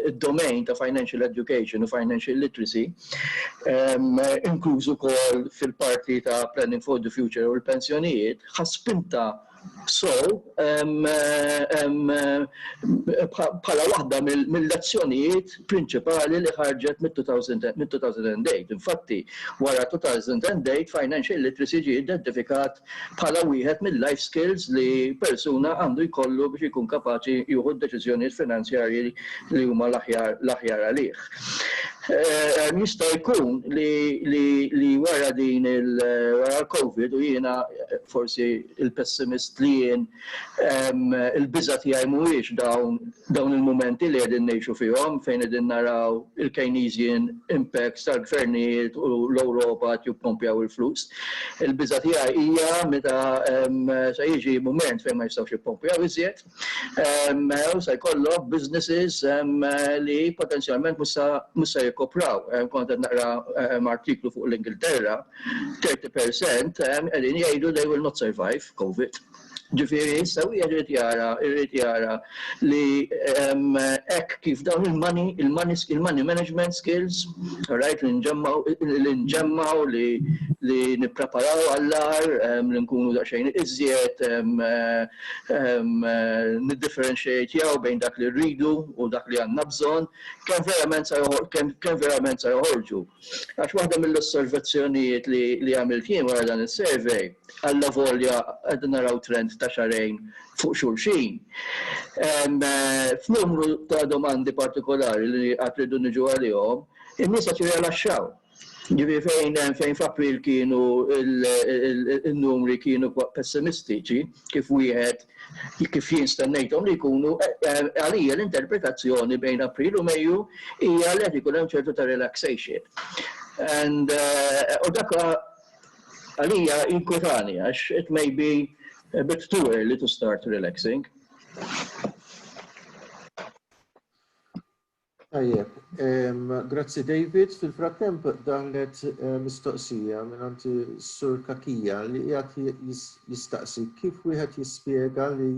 Speaker 2: il-domain ta' financial education u financial literacy, inklużu kol fil-parti ta' Planning for the Future u l-pensjonijiet, ħaspinta bħala waħda mill-lezzjonijiet prinċipali li ħarġet mid-2008. Infatti, wara 2008, financial literacy ġie identifikat bħala wieħed mill-life skills li persuna għandu jkollu biex ikun kapaċi jieħu deċiżjonijiet finanzjarji li huma l-aħjar għalih. Jista' jkun li wara din wara l-COVID u jiena forsi il-pessimist li jien il-biża' tiegħi mhuwiex dawn il-mumenti li qegħdin ngħixu fihom fejn qegħdin naraw il-Keynesian impacts tal-gvernijiet u l-Ewropa qed jippompjaw il-flus. Il-biża' tiegħi hija meta se jiġi mument fejn ma jistgħux jippompjaw iżjed u se jkollok businesses li potenzjalment mhux se jikkopraw. Kont qed naqra artiklu fuq l-Ingilterra, 30% qegħdin jgħidu they will not survive COVID. Ġifieri issa wieħed irid jara li hekk kif dawn il-money management skills, right, li nġemmaw li nippreparaw għall-ar, li nkunu daqsxejn iżjed niddifferenzjatjaw bejn dak li rridu u dak li għandna bżonn, kemm verament sa joħorġu. Għax waħda mill-osservazzjonijiet li għamilt jien wara dan is-survey, alla volja qed naraw trend ta' xarejn fuq xulxin. F'numru ta' domandi partikolari li qatt ridu niġu għalihom, in-nies qed jirrelaxxaw. Ġifieri fejn f'April kienu il-numri kienu pessimistiċi, kif jien stennejthom li jkunu, għalija l-interpretazzjoni bejn April u Mejju hija li qed ikun hemm ċertu ta' relaxation. U dak għalija inkwetani għax it may be a bit too early to start relaxing.
Speaker 1: Tajjeb, grazzi David. Fil-frattemp daħlet mistoqsija minn Sur Kakija li qiegħed jistaqsi kif wieħed jispjega li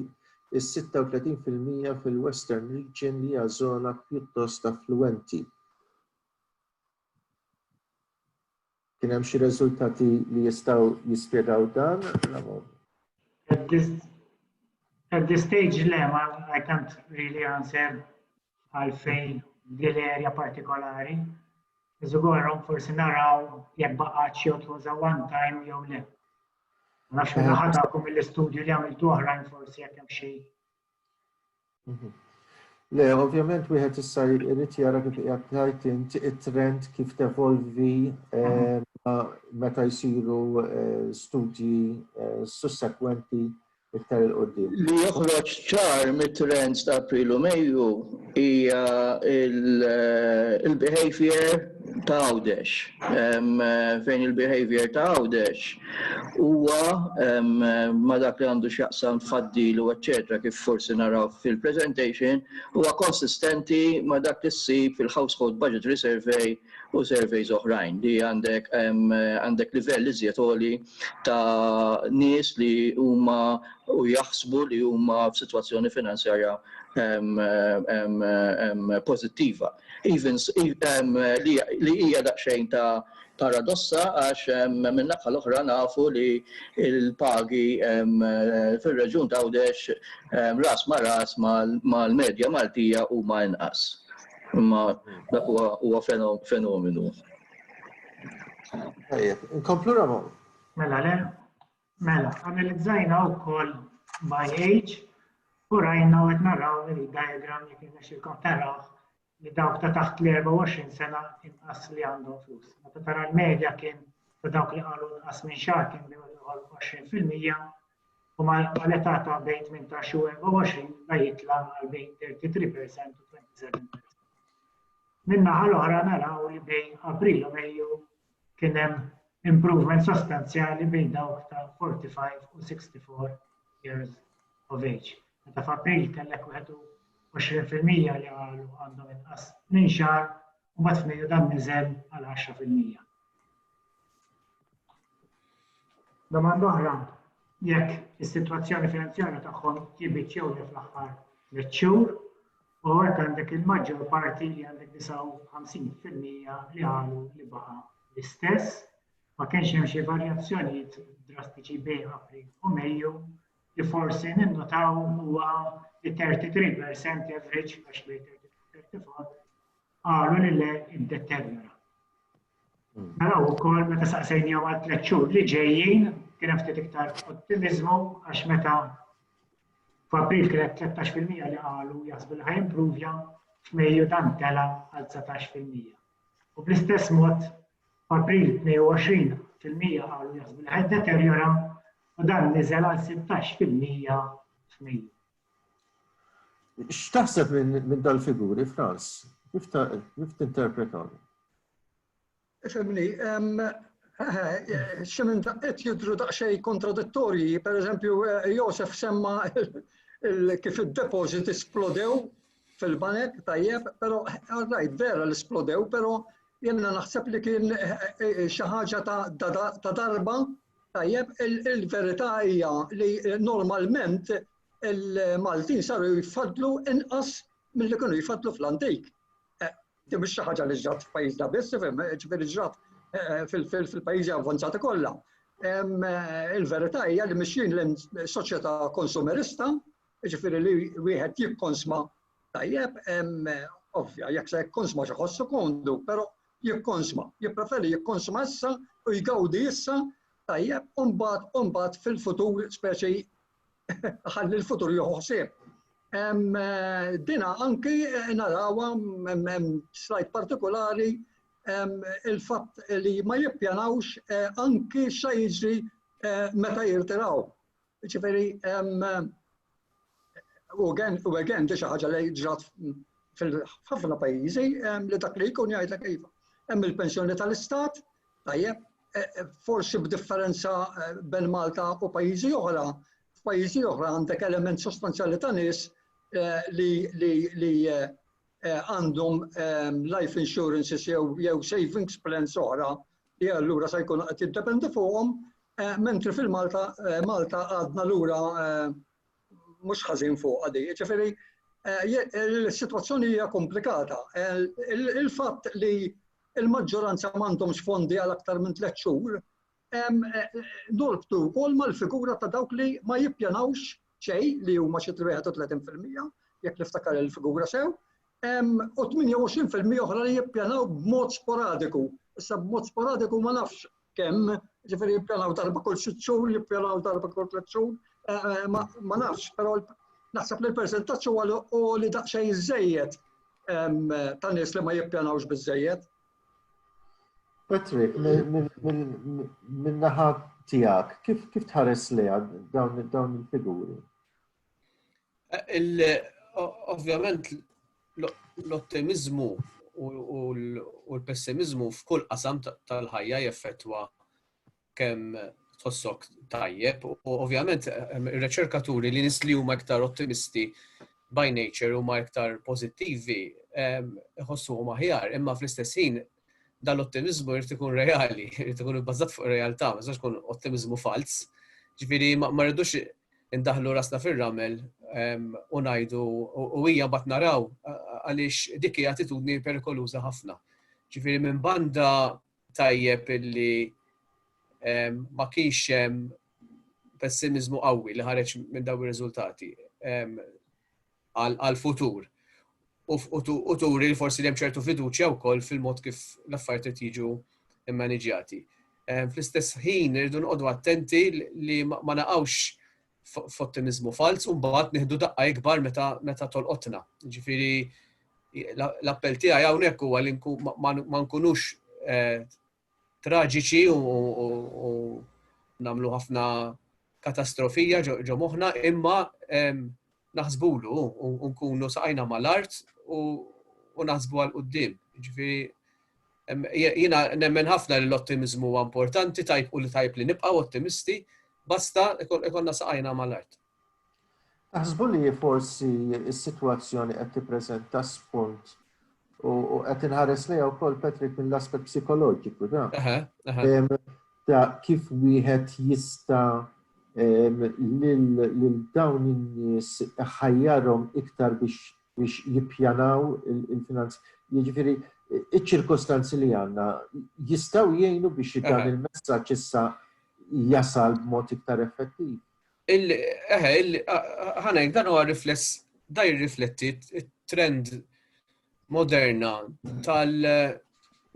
Speaker 1: s-36% fil-Western Region li hija żona pjuttost affluenti. Kien hemm xi riżultati li jistgħu jispjegaw dan?
Speaker 6: At this stage, I can't really answer għalfejn din l-area partikolari. Iżgurhom forsi naraw jekk baqgħet xi tuża one time jew le. Nafx minn ħadakom mill-istudju li għamiltu oħrajn forsi jekk hemm xi.
Speaker 1: Le, ovvjament wieħed issa jrid jara kif qiegħed tgħid inti it-trend kif tevolvi meta jsiru studji sussekwenti iktar il-qoddim.
Speaker 2: Li joħroġ ċar mit-trends ta' April u Mejju hija il-behavior ta' Għawdex. Fejn il-behavior ta' Għawdex huwa ma dak li għandu x'jaqsam tfaddil u eċċetera kif forsi naraw fil-presentation huwa konsistenti ma dak li ssib fil-Household Budgetary Survey u surveys oħrajn li għandek livell iżjed għoli ta' nies li huma u jaħsbu li huma f'sitwazzjoni finanzjarja pożittiva. Li hija daqsxejn ta' paradossa għax min-naħa l-oħra nafu li l-pagi fir-reġjun ta' Għawdex ras ma' ras mal-medja Maltija huma inqas. Imma dak huwa fenomenu.
Speaker 1: Inkomplu Ramon.
Speaker 6: Mela, analizzajna wkoll by age u rajna u qed naraw il-diagram li kien xilkom taraw li dawk ta' taħt l-24 sena inqas li għandhom flus. Meta tara l-medja kien ta' dawk li qalu inqas minn xahar kien biegħu 20% u mal-età ta' bejn 18 u 24 da jitla' għal bejn 33% u 27%. Min-naħa l-oħra naraw li bejn April u Mejju kien hemm improvement sostanzjali bejn dawk ta' 45 u 64 years of age. Meta f'April kellek 21% li qalu għandhom inqas minn xahar u mbagħad f'Mejju dan niżel għal 10%. Domanda oħra, jekk is-sitwazzjoni finanzjarja tagħhom jibiċċew fl-aħħar 3 xhur u hekk għandek il-maġġor parti li għandek 59% li qalu li baqa' l-istess, ma kienx hemm xi varjazzjonijiet drastiċi bejn April u Mejju li forsi ninnotaw huwa li 33% average għax bejn 34 qalu li le iddeterjora. Naraw ukoll meta saqsejnihom għal 3 xhur li ġejjin kien hemm ftit iktar ottimiżmu għax meta f'April kienet 13% li qalu jaħsbu li ħajimpruvja, f'Mejju dan tela għal 19%. U bl-istess mod f'April 22% qalu jaħsbu li ħajdeterjora u dan niżel għal 16% f'Mejju.
Speaker 1: X'taħseb minn dal-figuri, Frans? Kif tinterpretawhom?
Speaker 3: Ifhimni, x'hemm qed jidhru daqsxejn kontradittorji, pereżempju Josef semma kif id-deposit isplodew fil-banek tajjeb, però rajt vera l-isplodew, però jenna naħseb li kien xi ħaġa ta' darba Tajjeb, il-verità hija li normalment il-Maltin saru jfadlu inqas milli kienu jfadlu fl-antik. Di mhux xi ħaġa li ġrat f'pajjiżna biss, ġifieri ġrat fil-pajjiżi avvanzati kollha. Il-verità hija li mixjin lejn soċjetà konsumerista, ġifieri li wieħed jikkonsma tajjeb, ovvja, jekk se jikkonsma xi ħossu kondu, però jikkonsma, jippreferi jikkonsma issa u jgawdi issa tajjeb u mbagħad fil-futur speċi ħalli l-futur joħosib. Dina anki narawha slajd partikolari il-fatt li ma jippjanawx anki xa jiġri meta jirtiraw. Ġifieri u again di xi ħaġa li ġrat fil-ħafna pajjiżi li dak li jkun jgħidlek iva. Hemm il-pensjoni tal-istat, tajjeb, forsi b'differenza bejn Malta u pajjiżi oħra. F'pajjiżi oħra għandek element sostanzjali ta' nies li għandhom life insurances jew savings plans oħra li allura se jkunu qed jiddependi fuqhom, mentri fil-Malta għadna lura mhux ħażin fuq għadi. Ġifieri il-sitwazzjoni hija komplikata. Il-fatt li il-maġġoranza m'għandhomx fondi għal aktar minn 3 xhur, norbtu wkoll mal-figura ta' dawk li ma jippjanawx xejn li huma xi 31% jekk niftakar il-figura sew, u 28% oħra li jippjanaw b'mod sporadiku. Issa b'mod sporadiku ma nafx kemm, ġifieri jippjanaw darba kull 6 xhur, jippjanaw darba kull 3 xhur, ma nafx, però naħseb li l-persentaġġ huwa li daqsxejn żejjed ta' nies li ma jippjanawx biżżejjed.
Speaker 1: Patrick, min-naħa tiegħek, kif tħares liha dawn il-figuri?
Speaker 5: Ovvjament l-ottimizmu u l-pessimizmu f'kull qasam tal-ħajja jeffettwa kemm tħossok tajjeb u ovvjament ir-riċerkaturi li nies li huma iktar ottimisti by nature huma iktar pożittivi iħossuhom aħjar, imma fl-istess ħin dal-ottimizmu jrid ikun reali, jrid ikun ibbażat fuq realtà, ma jistax ikun ottimizmu fals. Ġifieri ma rridux indaħlu rasna fir-ramel u ngħidu u hija mbagħad naraw għaliex dik hija attitudni perikoluża ħafna. Ġifieri minn banda tajjeb illi ma kienx hemm pessimizmu qawwi li ħareġ minn dawn ir-riżultati għall-futur. U turi li forsi li hemm ċertu fiduċja wkoll fil-mod kif l-affarijiet jiġu immaniġjati. Fl-istess ħin irridu nqogħdu attenti li ma naqgħux f'ottimizmu fals u mbagħad nieħdu daqqa ikbar meta tolqotna. Ġifieri l-appell tiegħi hawnhekk huwa li ma nkunux traġiċi u nagħmlu ħafna katastrofija ġo moħħna, imma naħsbulu u nkunu saqajna mal-art u naħsbu għal qudiem. Ġifieri jiena nemmen ħafna li l-ottimizmu huwa importanti, tajb li nibqgħu ottimisti, basta ikollna saqajna mal-art.
Speaker 1: Naħsbu li forsi s-sitwazzjoni qed tippreżenta spunt u qed inħares lejha wkoll Patrick mill-aspett psikoloġiku ta' kif wieħed jista' lil dawn in-nies ħajjarhom iktar biex jippjanaw il-finanzi. Jiġifieri iċ-ċirkostanzi li għandna jistgħu jgħinu biex dan il-messaġġ issa jasal b'mod iktar effettiv.
Speaker 5: Ħanek dan huwa rifless da jirrifletti t-trend moderna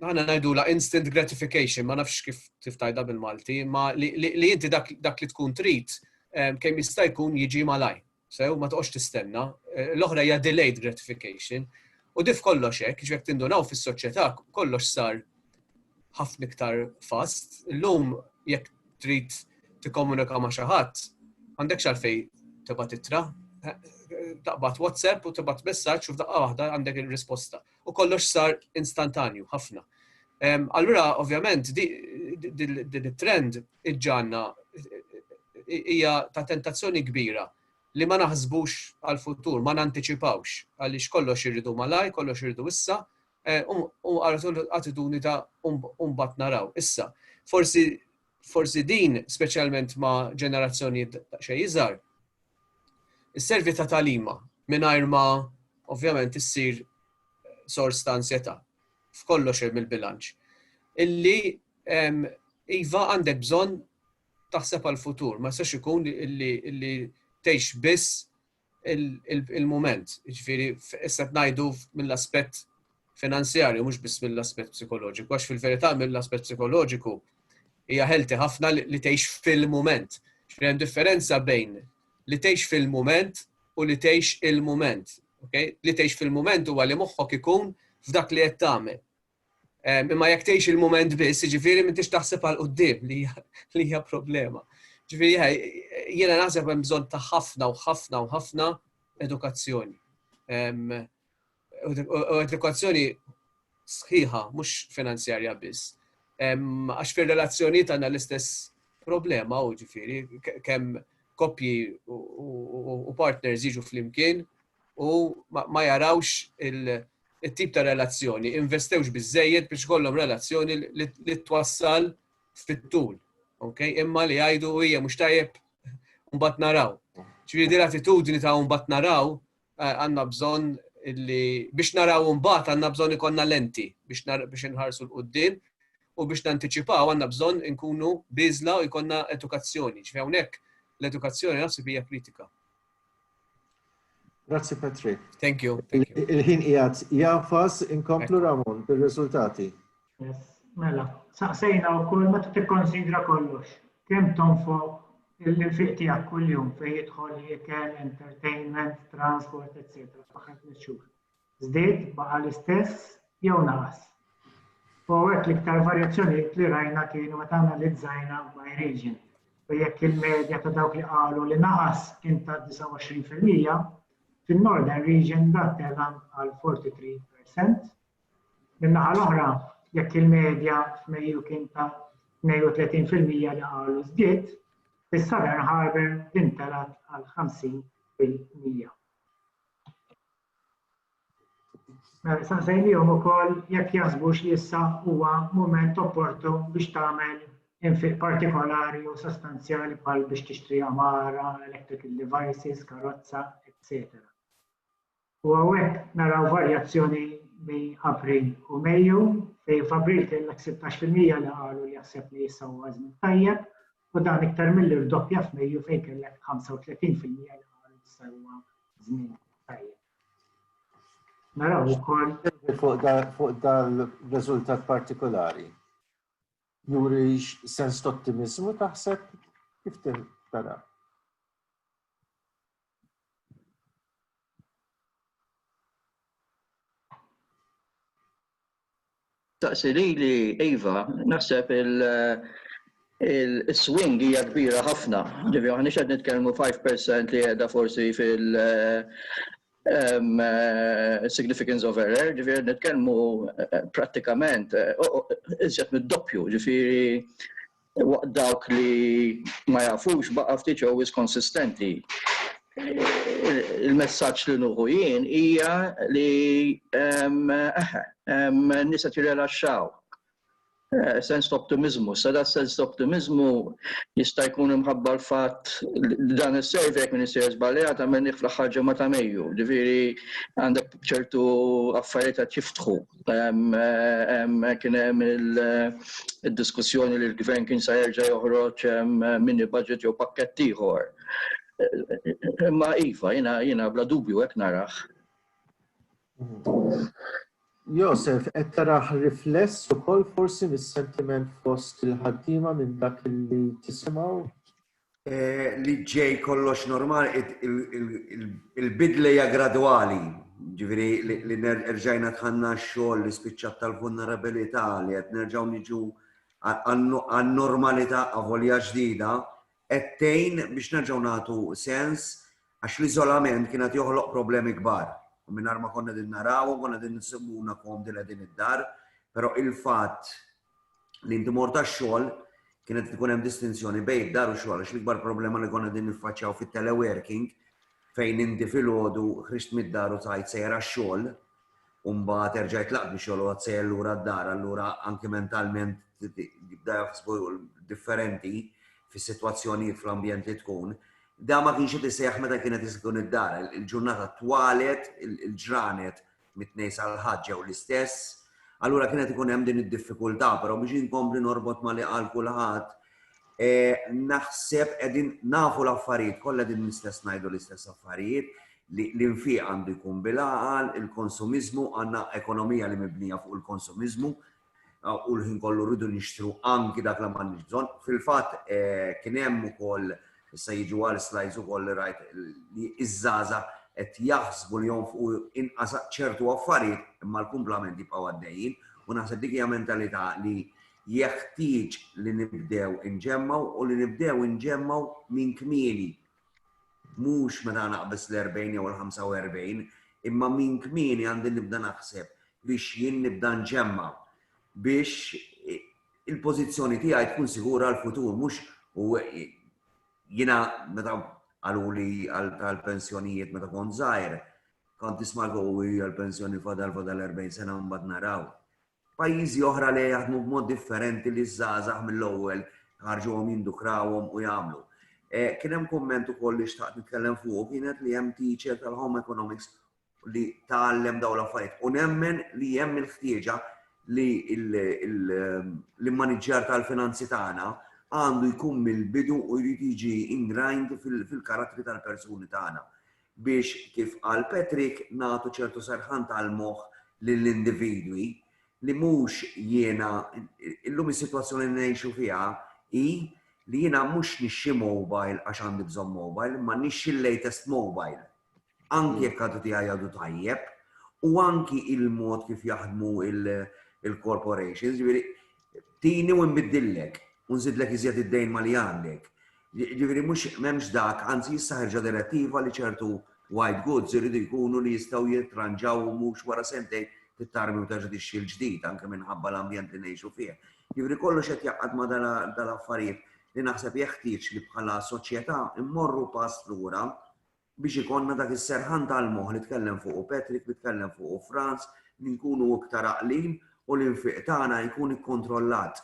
Speaker 5: ħana ngħidula instant gratification, ma nafx kif tiftajda bil-Malti, ma li inti dak li tkun trid kemm jista' jkun jiġi malaj. Sew ma toqgħodx tistenna. L-oħra hija delayed gratification. U dif kollox hekk, ġifier tindunaw fis-soċjetà kollox sar ħafna iktar fast. Illum jekk trid tikkomunika ma' xi ħadd, m'għandekx għalfejn tibgħat ittra, taqbad WhatsApp u tibgħat messaġġ u f'daqqa waħda għandek ir-risposta. U kollox sar instantanju ħafna. Allura ovvjament din it-trend iġġanna hija ta' tentazzjoni kbira li ma naħsbux għal-futur, ma nantiċipawx, għaliex kollox irridu malaj, kollox irridu issa, u għaratu attitudni ta' mbagħad naraw. Issa, forsi forsi din, speċjalment ma' ġenerazzjoni xejn iżgħar, is-servi ta' tagħlima mingħajr ma ovvjament issir sors ta' ansjetà f'kollox hemm il-bilanċ. Illi iva għandek bżonn taħseb għal-futur, ma jistax ikun illi tgħix biss il-mument. Jiġifieri issa ngħidu mill-aspett finanzjarju mhux biss mill-aspett psikoloġiku, għax fil-verità mill-aspett psikoloġiku hija ħelti ħafna li tgħix fil-mument. Ġifieri hemm differenza bejn li tgħix fil-mument u li tgħix il-mument. Okay? Li tgħix fil-mument huwa li moħħok ikun f'dak li qed tagħmel. Imma jekk tgħix il-mument biss, jiġifieri m'intix taħseb għal quddiem li hija problema. Ġifieri jiena naħseb hemm bżonn ta' ħafna u ħafna u ħafna edukazzjoni. U edukazzjoni sħiħa, mhux finanzjarja biss. Għax fir-relazzjonijiet għandna l-istess problema u ġifieri kemm koppji u partners jiġu flimkien u ma jarawx il-tip ta' relazzjoni, investewx biżżejjed biex kollhom relazzjoni li twassal fit-tul. Okay? Imma li jgħidu hija mhux tajjeb mbagħad naraw. Ġifieri din l-attitudni ta' mbagħad naraw għandna bżonn illi biex naraw mbagħad għandna bżonn ikollna lenti biex inħarsu l-quddiem u biex nantiċipaw għandna bżonn inkunu biżla u jkollna edukazzjoni. Ġifieri hawnhekk l-edukazzjoni naħseb hija kritika.
Speaker 1: Grazzi Patrick.
Speaker 5: Thank you.
Speaker 1: Il-ħin qiegħed jafas inkomplu Ramon bir-riżultati.
Speaker 6: Mela, saqsejna wkoll meta tikkonsidra kollox. Kemm tonfoq il-fiq tiegħek kuljum fejn jidħol ikel, entertainment, transport, etc. Faħet nixxur. Żdied baqa' l-istess jew naqas. U hekk l-iktar varjazzjoni li rajna kienu meta analizzajna by region. U jekk il-medja ta' dawk li qalu li naqas kien ta' 29%, fin-Northern Region dat telan għal 43%. Min-naħa l-oħra, jekk il-medja f'Mejju kien ta' 32% li qalu żdied, fis-Southern Harbour din telat għal 50%. Saqsejnihom ukoll jekk jaħsbux li issa huwa mument opportun biex tagħmel infiq partikolari u sostanzjali bħal biex tixtri amara, electrical devices, karozza, etc. U hawnhekk naraw varjazzjoni bejn April u Mejju, fejn f'April kellek 16% li qalu li jaħseb li issa huwa żmien tajjeb, u dan iktar milli rdoppja f'Mejju fejn kellek 35% li qalu issa huwa żmien tajjeb. Naraw ukoll
Speaker 1: Fuq dal-riżultat partikolari. Juri sens ta' ottimizmu taħseb kif tara?
Speaker 2: Taqsiri li Eva, naħseb il-swing hija kbira ħafna. Ġifieri aħna qed nitkellmu 5% li qiegħda forsi significance of error, ġifieri nitkellmu prattikament iżjed mid-doppju, ġifieri waqt dawk li ma jafux baqa' ftit always konsistenti. Il-messaġġ li nuħu jien hija li nisa tirrelaxxaw. Sens ta' optimizmu. Sa da sens ta' optimizmu jista' jkun imħabba l-fatt dan is-survey jekk min isir żbaljat għamel fl-aħħar ġimgħa ta' Mejju. Ġifieri għandek ċertu affarijiet qed jiftħu. Kien hemm id-diskussjoni li l-gvern kien se jerġa' joħroġ mini budget jew pakkett ieħor. Imma iva, jiena bla dubju hekk narah.
Speaker 1: Josef, qed taraħ rifless ukoll forsi mis-sentiment fost il-ħaddiema minn dak li tisimgħu?
Speaker 4: Li ġej kollox normali, il-bidla hija gradwali. Ġifieri li nerġajna tħanna x-xogħol li spiċċat tal-vulnerabilità li qed nerġgħu niġu għan-normalità avolja ġdida qed tgħin biex nerġgħu nagħtu sens għax l-iżolament kien qed joħloq problemi kbar. U minnar ma konna din naraw, konna din nisibuna komdi din id-dar, pero il-fatt li inti morta x-xogħol kienet tkun hemm distinzjoni bejn id-dar u xogħol għax l-ikbar problema li konna din niffaċċjaw fit-teleworking fejn inti filgħodu ħriġt mid-dar u tajt sejra x-xogħol u mbagħad terġajt tlaq biex xogħol u sejjer lura d-dar, allura anke mentalment jibda jaħsbu differenti fis-sitwazzjonijiet fl-ambjent li tkun. Da ma kienx tisejjaħ meta kienet tkun id-dar. Il-ġurnata twalet, il-ġranet mit-tnejn sal-ħaġġa u l-istess. Allura kienet ikun hemm din id-diffikultà, però biex inkompli norbot ma li qal kulħadd, naħseb qegħdin nafu l-affarijiet, kollha din l-istess ngħidu l-istess affarijiet, li l-infiq għandu jkun bil-għaqal, il-konsumiżmu, għandna ekonomija li mibnija fuq il-konsumiżmu, u l-ħin kollu rridu nixtru anki dak li m'għandniex bżonn. Fil-fatt kien hemm ukoll issa jiġu għal slides ukoll li rajt li iż-żgħażagħ qed jaħsbu li fuq inqas ċertu affarijiet imma l-kumplament jibqgħu għaddejjin u naħseb dik hija mentalità li jeħtieġ li nibdew inġemmaw u li nibdew inġemmaw minn kmieni. Mhux meta naqbes l-40 jew l-45, imma minn kmieni għandi nibda naħseb biex jien nibda nġemma biex il-pożizzjoni tiegħi tkun sigura għall-futur mhux u jiena meta għaluli għal-pensjonijiet meta kont żgħir, kont tisma' għal-pensjoni fadal 40 sena mbagħad naraw. Pajjiżi oħra li jaħdmu b'mod differenti li żgħażagħ mill-ewwel ħarġuhom jindukrawhom u jagħmlu. Kien hemm kumment ukoll li xtaqt nitkellem fuq kienet li hemm teacher tal-home economics li tgħallem dawn l-affarijiet. U nemmen li hemm il-ħtieġa li l-maniġġar tal-finanzi tagħna għandu jkun mill-bidu u jrid jiġi ingrained fil-karattri tal-persuni tagħna biex kif qal Patrick nagħtu ċertu serħan tal-moħħ lill-individwi li mhux jiena illum is-sitwazzjoni li ngħixu fiha hi li jiena mhux nixxi mobile għax għandi bżonn mobile, ma nixxi l-latest mobile. Anki jekk għadu tiegħi għadu tajjeb u anki il-mod kif jaħdmu il-corporations, ġifieri tini u nbiddillek u nżidlek iżjed id-dejn ma li għandek. Ġifieri mhux m'hemmx dak, anzi issa ħarġa direttiva li ċertu white goods iridu jkunu li jistgħu jitranġaw mhux wara sentejn tittarmi u terġa' tixxi l-ġdid anke minħabba l-ambjent li ngħixu fih. Ġifieri kollox qed jaqgħad ma' dal-affarijiet li naħseb jeħtieġ li bħala soċjetà immorru pass lura biex ikonna dak is-serħan tal-moħħ li tkellem fuq Patrick, li tkellem fuq Franz, li nkunu iktar aqlin u l-infiq tagħna jkun ikkontrollat.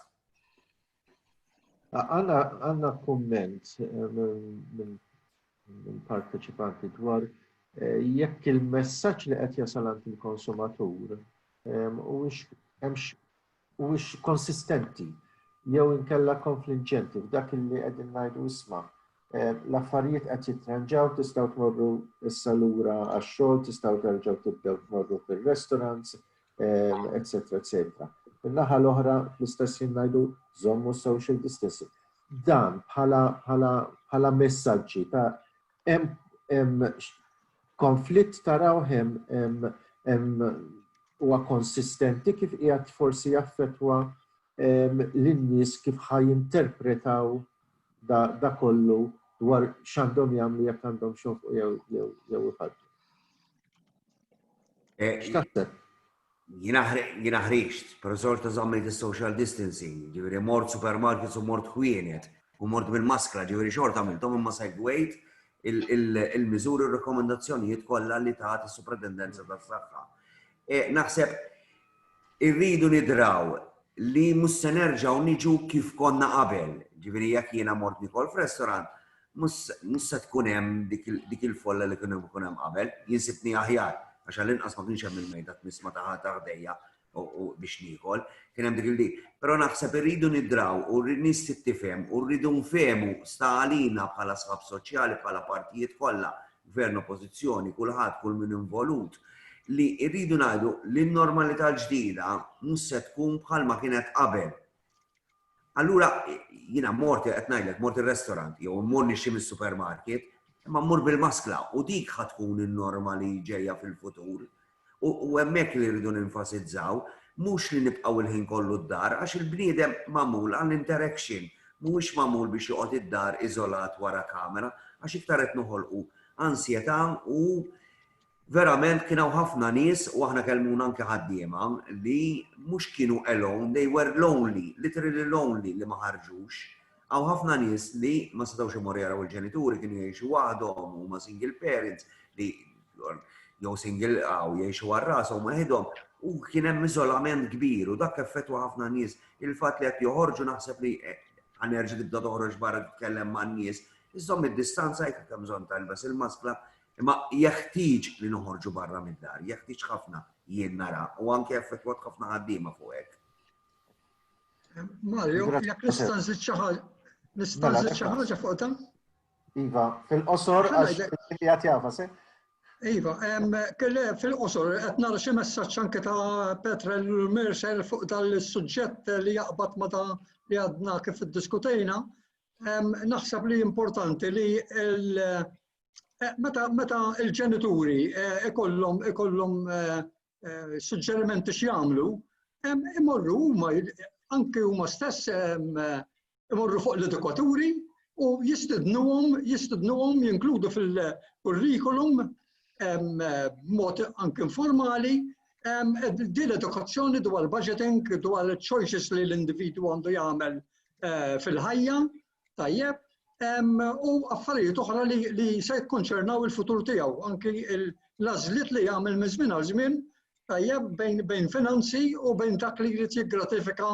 Speaker 1: Għanna komment minn parteċipanti dwar jekk il-messaġġ li qed jasal għand il-konsumatur huwiex konsistenti jew inkella konfliġġenti f'dak li qegħdin ngħidu isma' l-affarijiet qed jitranġaw, tistgħu tmorru issa lura għax-xogħol, tistgħu terġgħu tibdew tmorru fir-restaurants, eċetera, eċetera. Min-naħa l-oħra fl-istess ngħidu żommu social distancing. Dan bħala messaġġi ta' hemm konflitt taraw hemm huwa konsistenti kif qiegħed forsi jaffettwa lin-nies kif ħajinterpretaw da kollu dwar x'għandhom jagħmlu jekk għandhom xogħol jew iħadmu. X'taħseb?
Speaker 4: Jiena ħriġt, però sorta żammejt is-social distancing, ġifieri mort supermarkets u mort ħwienet u mort bil-maskra, ġifieri xorta għamilthom imma segwejt il-miżuri u r-rekomendazzjonijiet kollha li tagħti s-suprintendenza tas-saħħa. Naħseb irridu nidraw li mhux se nerġgħu niġu kif konna qabel, ġifieri jekk jiena mort nikol f'restorant, mhux se tkun hemm dik il-folla li kien hemm qabel, jinsibni aħjar. Għax għall-inqas ma kienx hemm il-mejda tmisma ta' ħdejja u biex nikol, kien hemm dik il-dik. Però naħseb irridu nidraw u nies tifhem u rridu nfehmu sta għalina bħala sħab soċjali bħala partijiet kollha, gvern oppożizzjoni, kulħadd kull min involut, li rridu ngħidu li n-normalità l-ġdida mhux se tkun bħalma kienet qabel. Allura jiena mort qed ngħidlek mort ir-restorant jew mmur nixxi mis-supermarket, imma mmur bil-maskla u dik ħad tkun in-norma li ġejja fil-futur. U hemmhekk li rridu ninfasizzaw, mhux li nibqgħu il-ħin kollu d-dar għax il-bniedem magħmul għall-interaction, mhuwiex magħmul biex joqgħod id-dar iżolat wara kamera għax iktar qed noħolqu ansjetà u verament kienu ħafna nies u aħna kellmuna anke ħaddiema li mhux kienu alone, they were lonely, literally lonely li ma ħarġux. Għaw ħafna nies li ma setgħux imorru jaraw il-ġenituri kienu jgħixu waħdhom huma single parents li jew single għaw jgħixu għarrasom waħedhom u kien hemm iżolament kbir u dak effettwa ħafna nies. Il-fatt li qed joħorġu naħseb li ħanerġa' tibda toħroġ barra titkellem man-nies. Iżomm id-distanza jekk hemm bżonn talbes il-maskla, imma jeħtieġ li noħorġu barra mid-dar, jeħtieġ ħafna jien nara u anke effettwat ħafna ħaddiema fuq hekk.
Speaker 3: Mario, jekk nista' nżid xi ħaġa fuq dan?
Speaker 1: Iva, fil-qosor għax qed jafa se?
Speaker 3: Iva, fil-qosor qed nara xi messaġġ anke ta' Petrel Mercer fuq dal-suġġett li jaqbad ma' da li għadna kif iddiskutejna. Naħseb li importanti li meta il-ġenituri ikollhom suġġerimenti x'jagħmlu, imorru huma anke huma stess imorru fuq l-edukaturi u jistidnuhom jinkludu fil-kurrikulum b'mod anke informali din l-edukazzjoni dwar budgeting, dwar choices li l-individu għandu jagħmel fil-ħajja, tajjeb, u affarijiet oħra li se jikkonċernaw il-futur tiegħu, anke l-għażliet li jagħmel minn żmien għal żmien, tajjeb bejn finanzi u bejn dak li jrid jiggratifika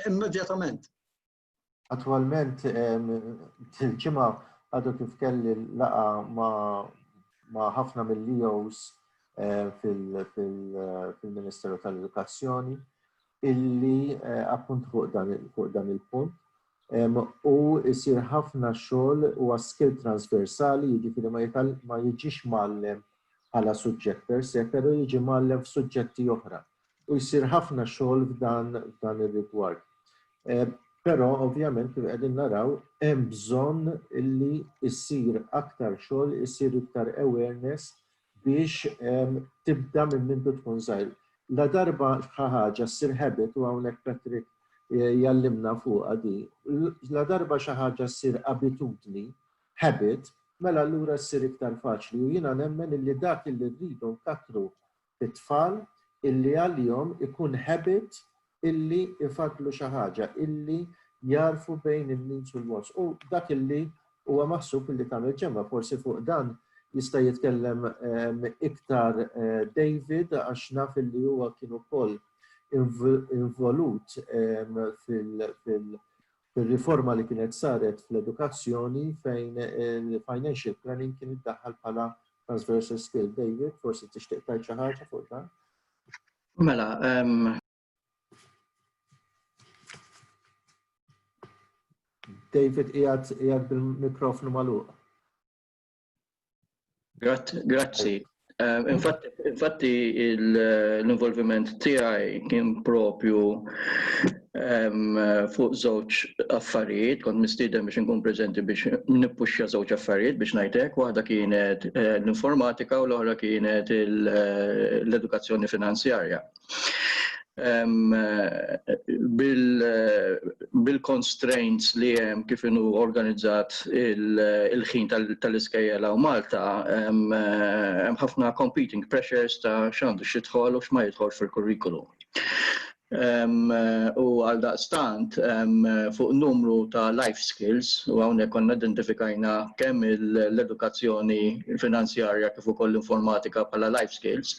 Speaker 3: immedjatament.
Speaker 1: Attwalment il-ġimgħa għadu kif kelli laqa ma' ħafna mill-EOs fil-Ministeru tal-Edukazzjoni illi appunt fuq dan il-punt u jsir ħafna xogħol huwa skill transversali, jiġifieri ma jiġix mgħallem bħala suġġett per se, però jiġi mgħallem f'suġġetti oħra u jsir ħafna xogħol f'dan ir-rigward. Però ovvjament kif qegħdin naraw hemm bżonn illi issir aktar xogħol, issir iktar awareness biex tibda minn mintu tkun żgħir. La darba ħaġa ssir habit u hawnhekk Patrick jallimna fuqha di, la darba xi ħaġa ssir abitudni, habit, mela allura ssir iktar faċli u jiena nemmen illi dak illi rridu nkattru it-tfal illi għalihom ikun habit illi ifadlu xi ħaġa, illi jarfu bejn il-needs u l-wants. U dak illi huwa maħsub illi tagħmel ġemma, forsi fuq dan jista' jitkellem iktar David għax naf illi huwa kien ukoll involut fil-riforma li kienet saret fl-edukazzjoni fejn il-financial planning kien iddaħħal bħala transversal skill. David, forsi tixtieq tgħid xi ħaġa fuq dan?
Speaker 2: Mela,
Speaker 1: David, qiegħed bil-mikrofonu magħluq.
Speaker 2: Grazzi. Infatti l-involviment tiegħi kien propju fuq żewġ affarijiet, kont mistieden biex inkun preżenti biex nippuxxa żewġ affarijiet biex ngħidlek, waħda kienet l-informatika u l-oħra kienet l-edukazzjoni finanzjarja. Bil-constraints li hemm kif inhu organizzat il-ħin tal-iskejjela u Malta, hemm ħafna competing pressures ta' x'għandu x'jidħol u x'ma jidħol fil-kurrikulum. U għal daqstant fuq numru ta' life skills u hawnhekk konna identifikajna kemm l-edukazzjoni finanzjarja kif ukoll l-informatika bħala life skills.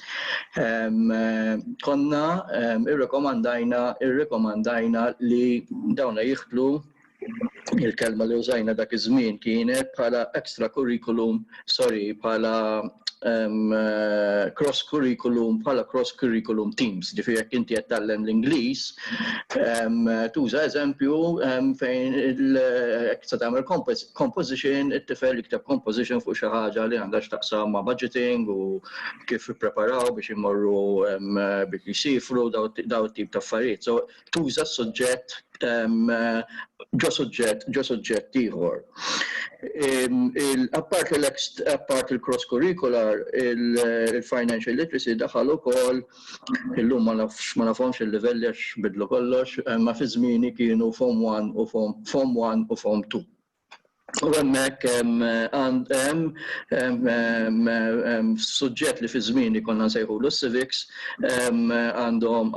Speaker 2: Konna irrekomandajna li dawna jieħdlu il-kelma li użajna dak iż-żmien kienet bħala extra curriculum, bħala cross-curriculum teams. Ġifieri jekk inti qed tagħllem l-Ingliż, tuża eżempju fejn jekk se tagħmel composition, it-tifel jikteb composition fuq xi ħaġa li għandha x'taqsam ma' budgeting u kif jippreparaw biex imorru biex jisifru daw it-tip ta' affarijiet. So tuża s-suġġett ġo suġġett ieħor. Apart il-cross-curricular, il-financial literacy daħal ukoll illum ma nafhomx il-livelli għax bidlu kollox, ma fi żmieni kienu Form 1 u Form 2. U hemmhekk hemm suġġett li fi żmieni konna nsejħulu civics għandhom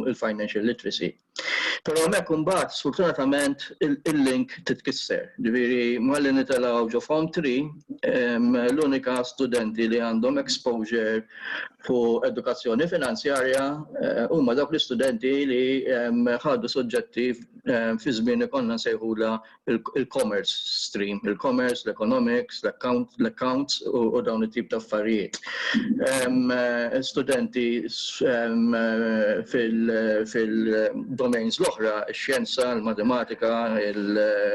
Speaker 2: il-financial literacy. Però hemmhekk imbagħad sfortunatament il-link titkisser. Ġifieri malli nitilgħu ġo Form 3, l-unika studenti li għandhom exposure fuq edukazzjoni finanzjarja huma dawk l-istudenti li ħadu soġġetti fi żmien ikollna nsejħula il-commerce stream, il-commerce, l-economics, l-accounts u dawn it-tip ta' affarijiet. Studenti fil-domains l-oħra, x-xjenza, l-matematika,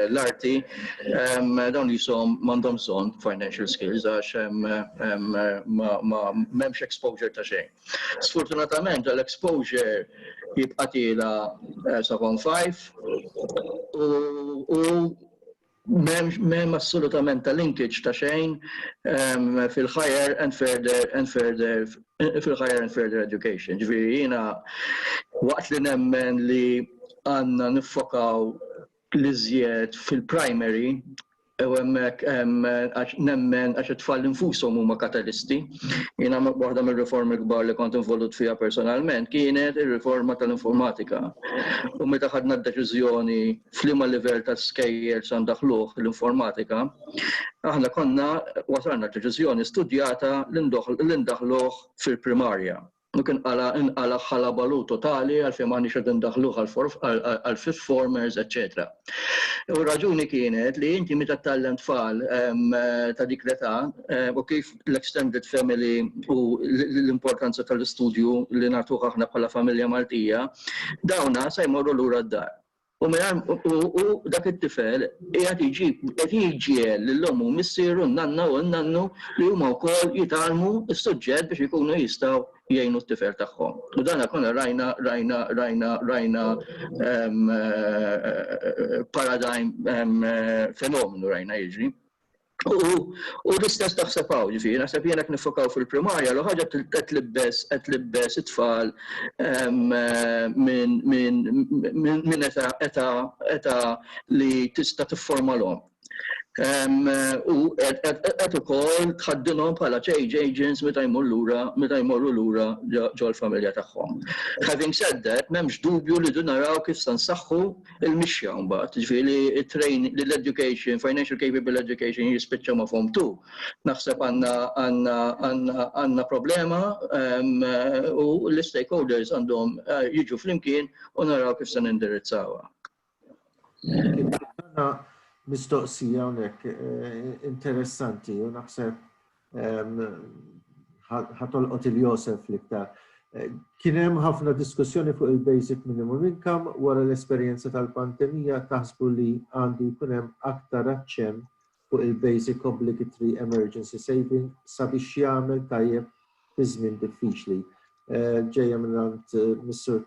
Speaker 2: l-arti, dawn li jisom m'għandhom bżonn financial skills għax m'hemmx exposure ta' xejn. Sfortunatament l-exposure jibqa' tiela sa Form 5 u m'hemm assolutament ta' linkage ta' xejn fil-higher and further education. Ġifieri jiena waqt li nemmen li għandna niffokaw l-iżjed fil-primary u hemmhekk nemmen għax it-tfal infushom huma katalisti. Jiena waħda mir-riformi kbar li kont involut fiha personalment kienet ir-riforma tal-informatika. U meta ħadna d-deċiżjoni f'liema livell ta' skejjer sa ndaħluh l-informatika, aħna konna wasalna d-deċiżjoni studjata li ndaħluh fil-primarja. U kien inqala ħalabalu totali għalfejn m'għandniex qed indaħluh għal fifth formers, etc. U raġuni kienet li inti meta tallem tfal ta' dik l-età u kif l-extended family u l-importanza tal-istudju li nagħtuh aħna bħala familja Maltija, dawna se jmorru lura d-dar. U dak it-tifel qed jiġiel lill-omm u missieru n-nanna u n-nannu li huma wkoll jitalmu s-suġġett biex ikunu jistgħu jgħinu t-tifel tagħhom. U dan konna rajna paradigm fenomenu rajna jiġri. U l-istess taħseb hawn, ġifieri, naħseb jien hekk nifokaw fil-primarja l ħaġa qed tlibbes it-tfal minn età li tista' tifformalhom. U qed ukoll tħaddinhom bħala change agents meta jmorru lura ġo l-familja tagħhom. Having said that, m'hemmx dubju li du naraw kif se nsaħħu l-mixja mbagħad. Ġifieri l-education, financial capable education jispiċċa ma' Form 2. Naħseb għandna problema u l-stakeholders għandhom jiġu flimkien u naraw kif se nindirizzawha.
Speaker 1: Mistoqsija hawnhekk interessanti u naħseb ħatolqot il-Josef l-iktar. Kien hemm ħafna diskussjoni fuq il-basic minimum income wara l-esperjenza tal-pandemija taħsbu li għandu jkun hemm aktar aċċenn fuq il-basic obligatory emergency saving sabiex jagħmel tajjeb fi żmien diffiċli. Ġejja mingħand Mr.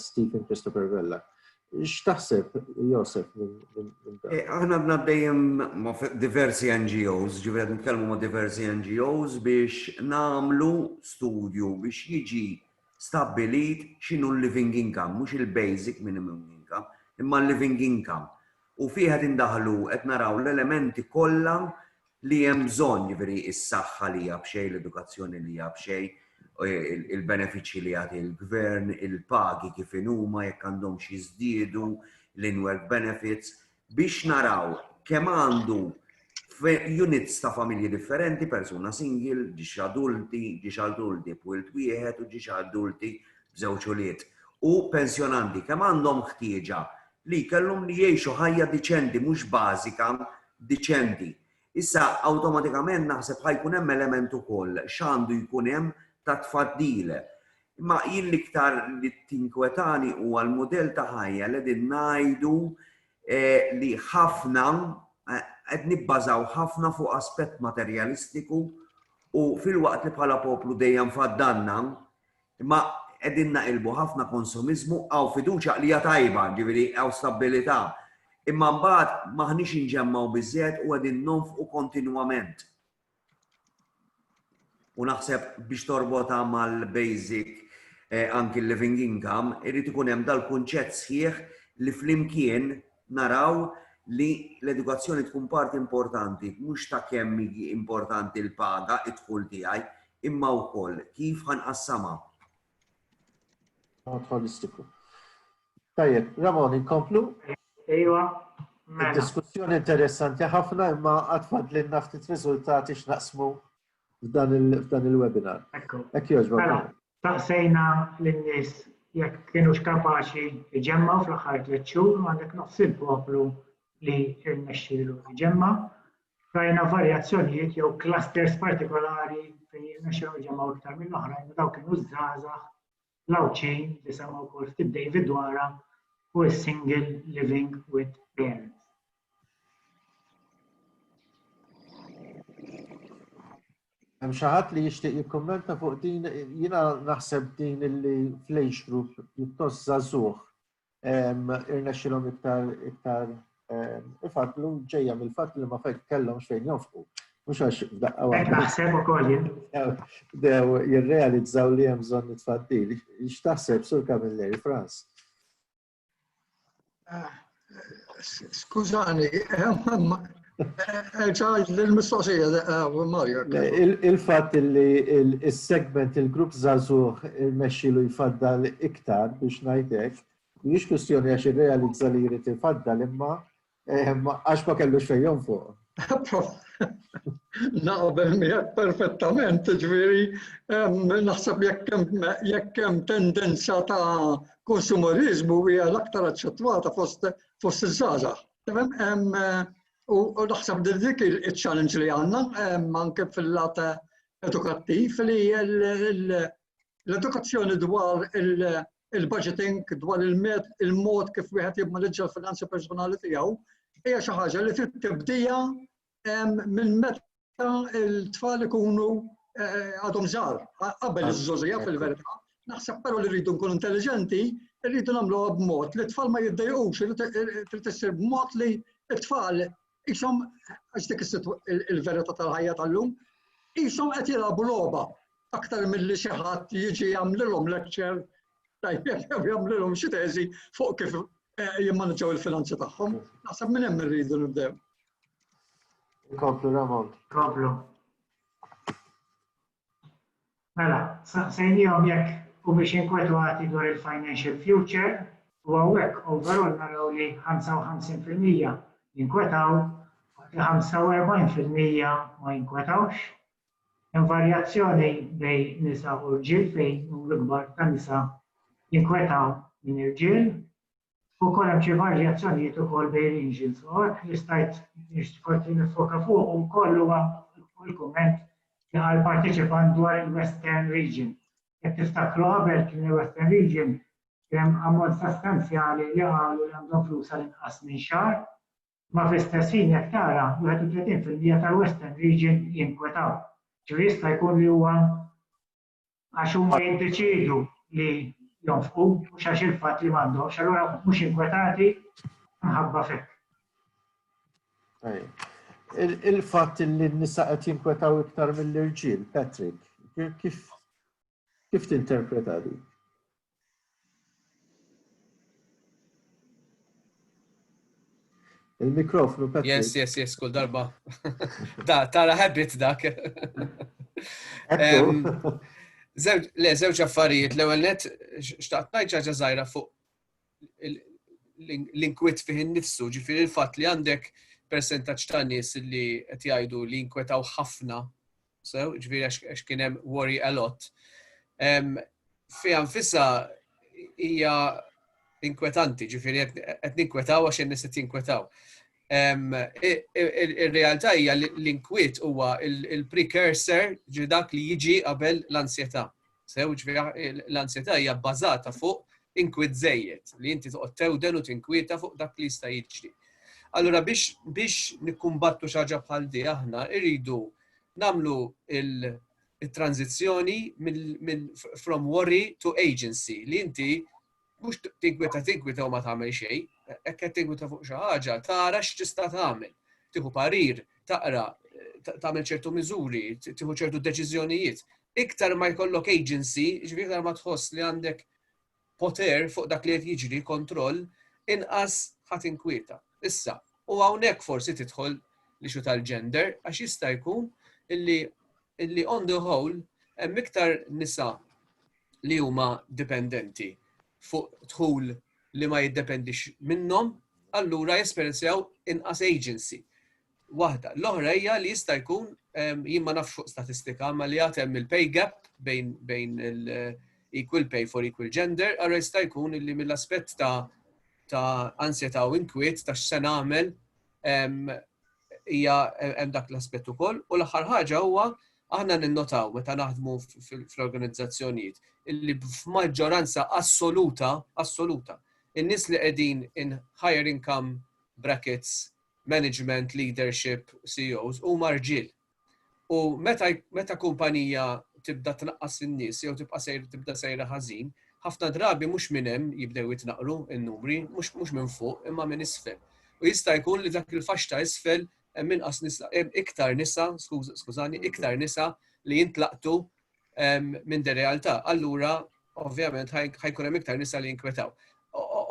Speaker 1: Stephen Christopher Vella. X'taħseb, Josef, minn dan?
Speaker 4: Aħna għandna dejjem ma' diversi NGOs, ġifieri nitkellmu ma' diversi NGOs biex nagħmlu studju biex jiġi stabbilit x'inhu l-living income, mhux il-basic minimum income, imma l-living income. U fih qed indaħlu qed naraw l-elementi kollha li hemm bżonn, ġifieri is-saħħa li hija b'xejn, l-edukazzjoni li hija b'xejn, il-benefiċċji li jagħti l-gvern, il-pagi kif huma jekk għandhom xi żdiedu, l-in-work benefits, biex naraw kemm għandu units ta' familji differenti, persuna single, ġiex adulti b'wild wieħed u ġiex adulti b'żewġ ulied. U pensjonanti kemm għandhom ħtieġa li kellhom li jgħixu ħajja diċenti mhux bażika, diċenti. Issa awtomatikament naħseb ħajkun hemm element ukoll x'għandu jkun hemm ta' tfaddile. Imma jien l-iktar li tinkwetani huwa l-mudell ta' ħajja li qegħdin ngħidu li ħafna qed nibbażaw ħafna fuq aspett materjalistiku u fil-waqt li bħala poplu dejjem faddanna, imma qegħdin naqilbu ħafna konsumiżmu hawn fiduċja li hija tajba, ġifieri hawn stabbilità. Imma mbagħad maħniex inġemmaw biżżejjed u qegħdin nonfqu kontinwament. U naħseb biex torbota mal-basic anki l-living income, irrid ikun hemm dal-kunċett sħiħ li flimkien naraw li l-edukazzjoni tkun parti importanti, mhux ta' kemm importanti l-paga id-dħul tiegħi, imma wkoll kif ħanqassamha.
Speaker 1: Holistiku. Tajjeb, Ramon, inkomplu?
Speaker 6: Ejwa, mela.
Speaker 1: Diskussjoni interessanti ħafna imma għatfad li naftit riżultati x'naqsmu f'dan il-webinar.
Speaker 6: Ekku.
Speaker 1: Ekk joġba.
Speaker 6: Mela, taqsejna l-nies jekk kienux kapaċi iġemmaw fl-aħħar 3 xhur, għandek nofs il-poplu li jirnexxielu iġemma. Rajna varjazzjonijiet jew clusters partikolari fejn jirnexxielu iġemmaw iktar mill-oħrajn, dawk kienu żgħażagħ, l-awċin li semgħu wkoll ftit David dwarha u single living with parents.
Speaker 1: Hemm xi ħadd li jixtieq jikkummenta fuq din, jiena naħseb din illi fl-age group pjuttost żagħżugħ irnexxilhom iktar ifadlu ġejja mill-fatt li ma fejn kellhom xejn jonfqu. Mhux għax f'daqqa waħda.
Speaker 6: Naħseb ukoll
Speaker 1: Dew jirrealizzaw li hemm bżonn nitfaddil. X'taħseb Sur Camilleri Franz?
Speaker 3: Skużani, ċaħġ l-mistoqsija, Mario.
Speaker 1: Il-fatt li il-segment, il-grupp żagħżugħ irnexxielu jfaddal iktar biex ngħidlek, mhijiex kwestjoni għax irrealizza li jrid ifaddal imma għax ma kellux fejn jonfoq.
Speaker 3: Naqbel miegħek perfettament, ġifieri naħseb jekk hemm tendenza ta' konsumerizmu hija l-aktar aċċettwata fost iż-żgħażagħ. U naħseb dik il-challenge li għandna anke fil-lat edukattiv li l-edukazzjoni dwar il-budgeting, dwar il-mod kif wieħed jimmaneġġa l-finanzi personali tiegħu hija xi ħaġa li trid tibdija minn meta il-tfal ikunu għadhom żgħar, qabel iż-żożija fil-verità. Naħseb però li rridu nkunu intelligenti, rridu nagħmluha b'mod li t-tfal ma jiddejqux, trid issir b'mod li t-tfal ishom għax dik il-verità tal-ħajja tal-lum, ishom qed jilagħbu logħba aktar milli xi ħadd jiġi jagħmlilhom lecture jagħmlilhom xi teżi fuq kif jimmaneġġaw il-finanzi tagħhom. Naħseb minn hemm irridu nibdew.
Speaker 1: Komplu Ramon.
Speaker 6: Komplu. Mela, saqsejnihom jekk u biex inkwetwati dwar il-financial future u hawnhekk overall naraw li 55% jinkwetaw, 45% ma jinkwetawx. Hemm varjazzjoni bejn nisa u rġiel fejn numru kbar ta' nisa jinkwetaw minn irġiel. U kol hemm xi varjazzjonijiet ukoll bejn regions. U hekk nistajt forsi nifoka fuq ukoll huwa l-kumment li għal partiċipant dwar il-Western Region. Jekk tiftakru qabel kien il-Western Region hemm ammont sostanzjali li qalu li għandhom flus għall-inqas minn xahar, ma fl-istess ħin jekk tara 31% tal-Western Region jinkwetaw. Ġifieri jista' jkun li huwa għax huma jiddeċiedu li jonfqu mhux għax il-fatt li m'għandhomx, allura mhux inkwetati minħabba fekk.
Speaker 1: Il-fatt li n-nisa qed jinkwetaw iktar mill-irġiel, Patrick, kif tinterpreta dik? Il-mikrofonu, Patrick.
Speaker 5: Yes, kull darba. Tara habit dak. Żewġ affarijiet, l-ewwel net xtaqt ngħid ħaġa żgħira fuq l-inkwiet fih innifsu, ġifieri il-fatt li għandek persentaġġ ta' nies li qed jgħidu li jinkwetaw ħafna, ġifieri għax kien hemm worry a lot. Fiha nfisha hija inkwetanti, ġifieri qed ninkwetaw għax in-nies qed jinkwetaw. Ir-realtà hija li l-inkwiet huwa il-precursor ġi dak li jiġi qabel l-ansjetà. L-ansjetà hija bbażata fuq inkwiet żejjed li inti toqgħod tewden u tinkwieta fuq dak li jista' jiġri. Allura biex nikkumbattu xi ħaġa bħal di aħna rridu nagħmlu il-tranzizzjoni from worry to agency li inti mhux tinkweta u ma tagħmel xejn, hekk qed tinkweta fuq xi ħaġa, tara x'tista' tagħmel. Tieħu parir, taqra, tagħmel ċertu miżuri, tieħu ċertu deċiżjonijiet. Iktar ma jkollok agency, ġifieri iktar ma tħoss li għandek poter fuq dak li qed jiġri, kontroll, inqas ħadd inkwieta. Issa, u hawnhekk forsi tidħol l-issue tal-gender għax jista' jkun illi on the whole hemm iktar nisa li huma dipendenti fuq dħul li ma jiddependix minnhom, allura jesperjenzaw inqas agency. Waħda. L-oħra hija li jista' jkun jien ma nafx fuq statistika ma li hemm il-pay gap bejn il-equal pay for equal gender, ara jista' jkun li mill-aspett ta' ansjetà u inkwiet ta' x'se nagħmel hija hemm dak l-aspett ukoll. U l-aħħar ħaġa huwa aħna ninnotaw meta naħdmu fl-organizzazzjonijiet illi f'maġġoranza assoluta in-nies li qegħdin in higher income brackets, management, leadership, CEOs huma rġiel. U meta kumpanija tibda tnaqqas in-nies jew tibda sejra ħażin, ħafna drabi mhux minn hemm jibdew jitnaqru n-numri, mhux minn fuq imma minn isfel. U jista' jkun li dak il-faxx ta' isfel hemm inqas nisa, iktar nisa, skużani, iktar nisa li jintlaqtu minn de realtà. Allura, ovvjament, ħajkun hemm iktar nisa li jinkwetaw.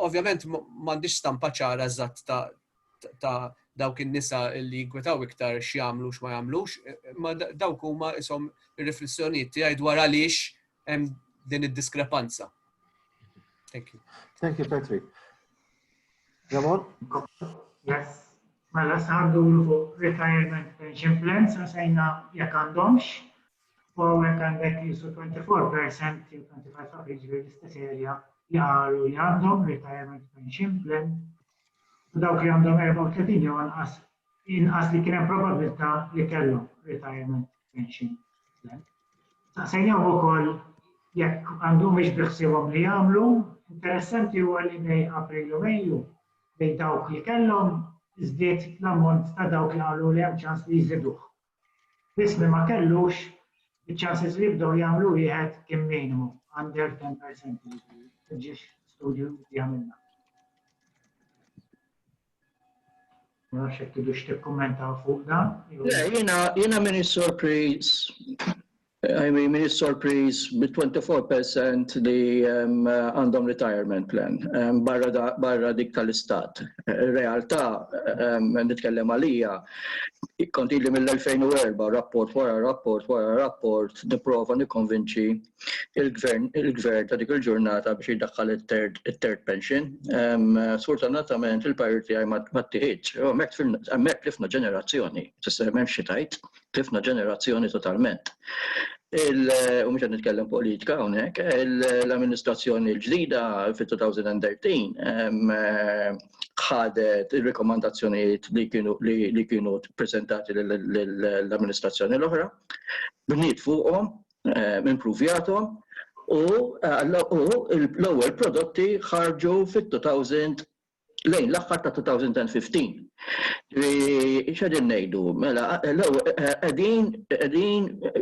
Speaker 5: Ovvjament, m'għandix stampa ċara eżatt ta' dawk in-nisa li jinkwetaw iktar x'jagħmlu x'ma jagħmlux, ma dawk huma ishom ir-riflessjonijiet tiegħi dwar għaliex hemm din id-diskrepanza. Thank you.
Speaker 1: Thank you, Patrick. Ramon?
Speaker 6: Yes. Mela saħdu fuq retirement pension plans, għasajna jekk għandhomx, u għek għandek jisu 24% u 25% ġviri l-istess area li għalu li għandhom retirement pension plan, u dawk li għandhom 34 jew inqas li kien probabilta li kellhom retirement pension plan. Saqsejna wkoll jekk għandhom biex biħsibhom li jagħmlu, interessanti huwa li bej April u Mejju bej dawk li kellhom żdied l-ammont ta' dawk li qalu li hemm ċans li jżiduh. Biss li ma kellux, iċ-chances li jibdew jagħmlu wieħed kien minimu under 10% ġiex studju li għamilna. Ma nafx hekk tidux tikkummentaw fuq dan.
Speaker 2: Jiena min is-sorpriż. Min is-sorpriż bi-24% li għandhom retirement plan barra dik tal-istat. Realtà nitkellem għalija kont illi mill-2004 rapport wara rapport nipprova nikkonvinċi il-gvern ta' dik il-ġurnata biex jiddaħħal it-third pension. Sfortunatament il-parti tiegħi ma ttieħedx. Hemmhekk tlifna ġenerazzjoni, s'issa m'hemmx xi tgħid, tlifna ġenerazzjoni totalment. U mhux qed nitkellem politika hawnhekk, l-amministrazzjoni l-ġdida fit-2013 ħadet ir-rekomandazzjonijiet li kienu ppreżentati lill-amministrazzjoni l-oħra, bniet fuqhom, improvjathom u l-ewwel prodotti ħarġu fit-2000 lejn l-aħħar ta' 2015. X'qegħdin ngħidu? Mela qegħdin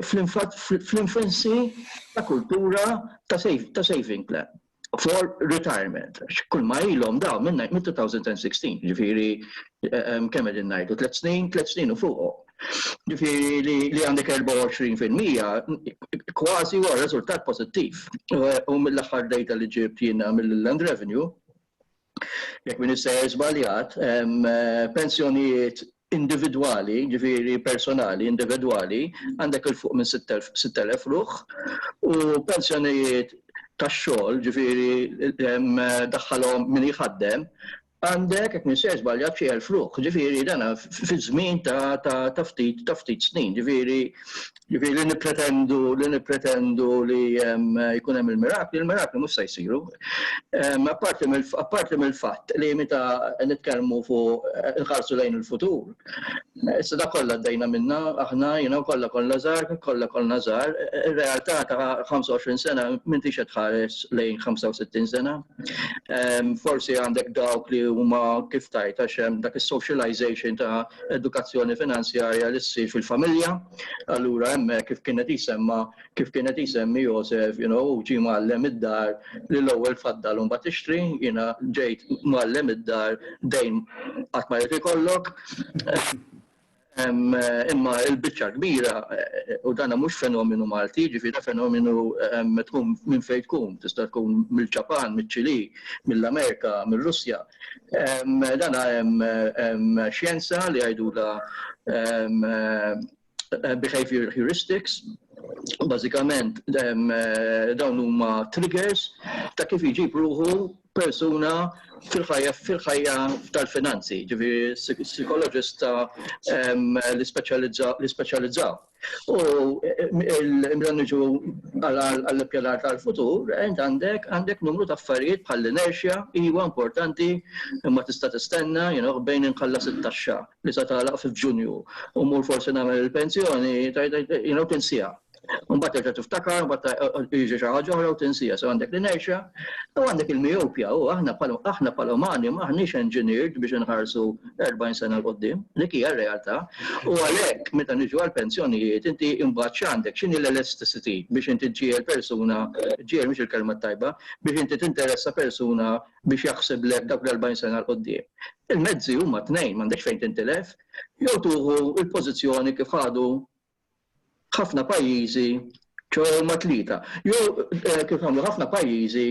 Speaker 2: fl-infancy ta' kultura ta' saving plan for retirement. Kull ma ilhom daw minn 2016, ġifieri kemm qegħdin ngħidu 3 snin u fuqhom. Ġifieri li għandek 24% kważi huwa riżultat pożittiv. U mill-aħħar data li ġibt jiena mill-Land Revenue, jekk min issejjer żbaljat, pensjonijiet individwali, ġifieri personali individwali, għandek il fuq minn 6,000 ruħ u pensjonijiet tax-xogħol, ġifieri daħħalhom min jħaddem, għandek jekk min issejjer żbaljat xi 1,000 ruħ. Ġifieri dan fi żmien ta' ftit snin, ġifieri li nippretendu li jkun hemm il-mirakli mhux se jsiru. Apparti mill-fatt li meta nitkellmu fuq inħarsu lejn il-futur. Issa dak kollha għaddejna minnha aħna jiena kollha kollha żgħar. Ir-realtà ta' 25 sena m'intix qed tħares lejn 65 sena. Forsi għandek dawk li huma kif tajt għax hemm dak is-socialization ta' edukazzjoni finanzjarja li ssir fil-familja. Allura hemmhekk kif kienet isemmi Josef, ġie mgħallem id-dar li l-ewwel tfaddal u mbagħad tixtri, jiena ġejt mgħallem id-dar dejn qatt ma jrid ikollok. Imma il-biċċa kbira, u dana mhux fenomenu Malti, ġifieri fenomenu tkun minn fejn tkun, tista' tkun mill-Ġapan, mill-Ċili, mill-Amerika, mill-Russja. Dana hemm xjenza li jgħidula behavior heuristics. Bażikament dawn huma triggers ta' kif iġib ruħu persuna fil-ħajja tal-finanzi, ġifieri psikologista li speċjalizzaw. U niġu għall-pjanar tal-futur, għandek numru ta' affarijiet bħall-inerxja, iwa importanti, imma tista' tistenna, bejn inħallas it-taxxa li sa tagħlaq f'Ġunju u mur forsi nagħmel il-pensjoni, tinsija. Mbagħad terġa' tiftakar, mbagħad jiġi xi ħaġa oħra u tinsija, so għandek l-inerxja u għandek il-miopja u aħna bħala umani maħniex engineered biex inħarsu 40 sena l qoddim, dik hija r-realtà. U għalhekk meta niġu għall-pensjonijiet inti imbagħad x'għandek x'inhi l-elasticity biex inti ġiel persuna, ġiel mhix il-kelma tajba, biex inti tinteressa persuna biex jaħseblek dak l-40 sena l qoddim. Il-mezzi huma tnejn, m'għandekx fejn tintilef, jew tuħu il-pożizzjoni kif ħadu ħafna pajjiżi ċew ma tlieta. Jew kif għamlu ħafna pajjiżi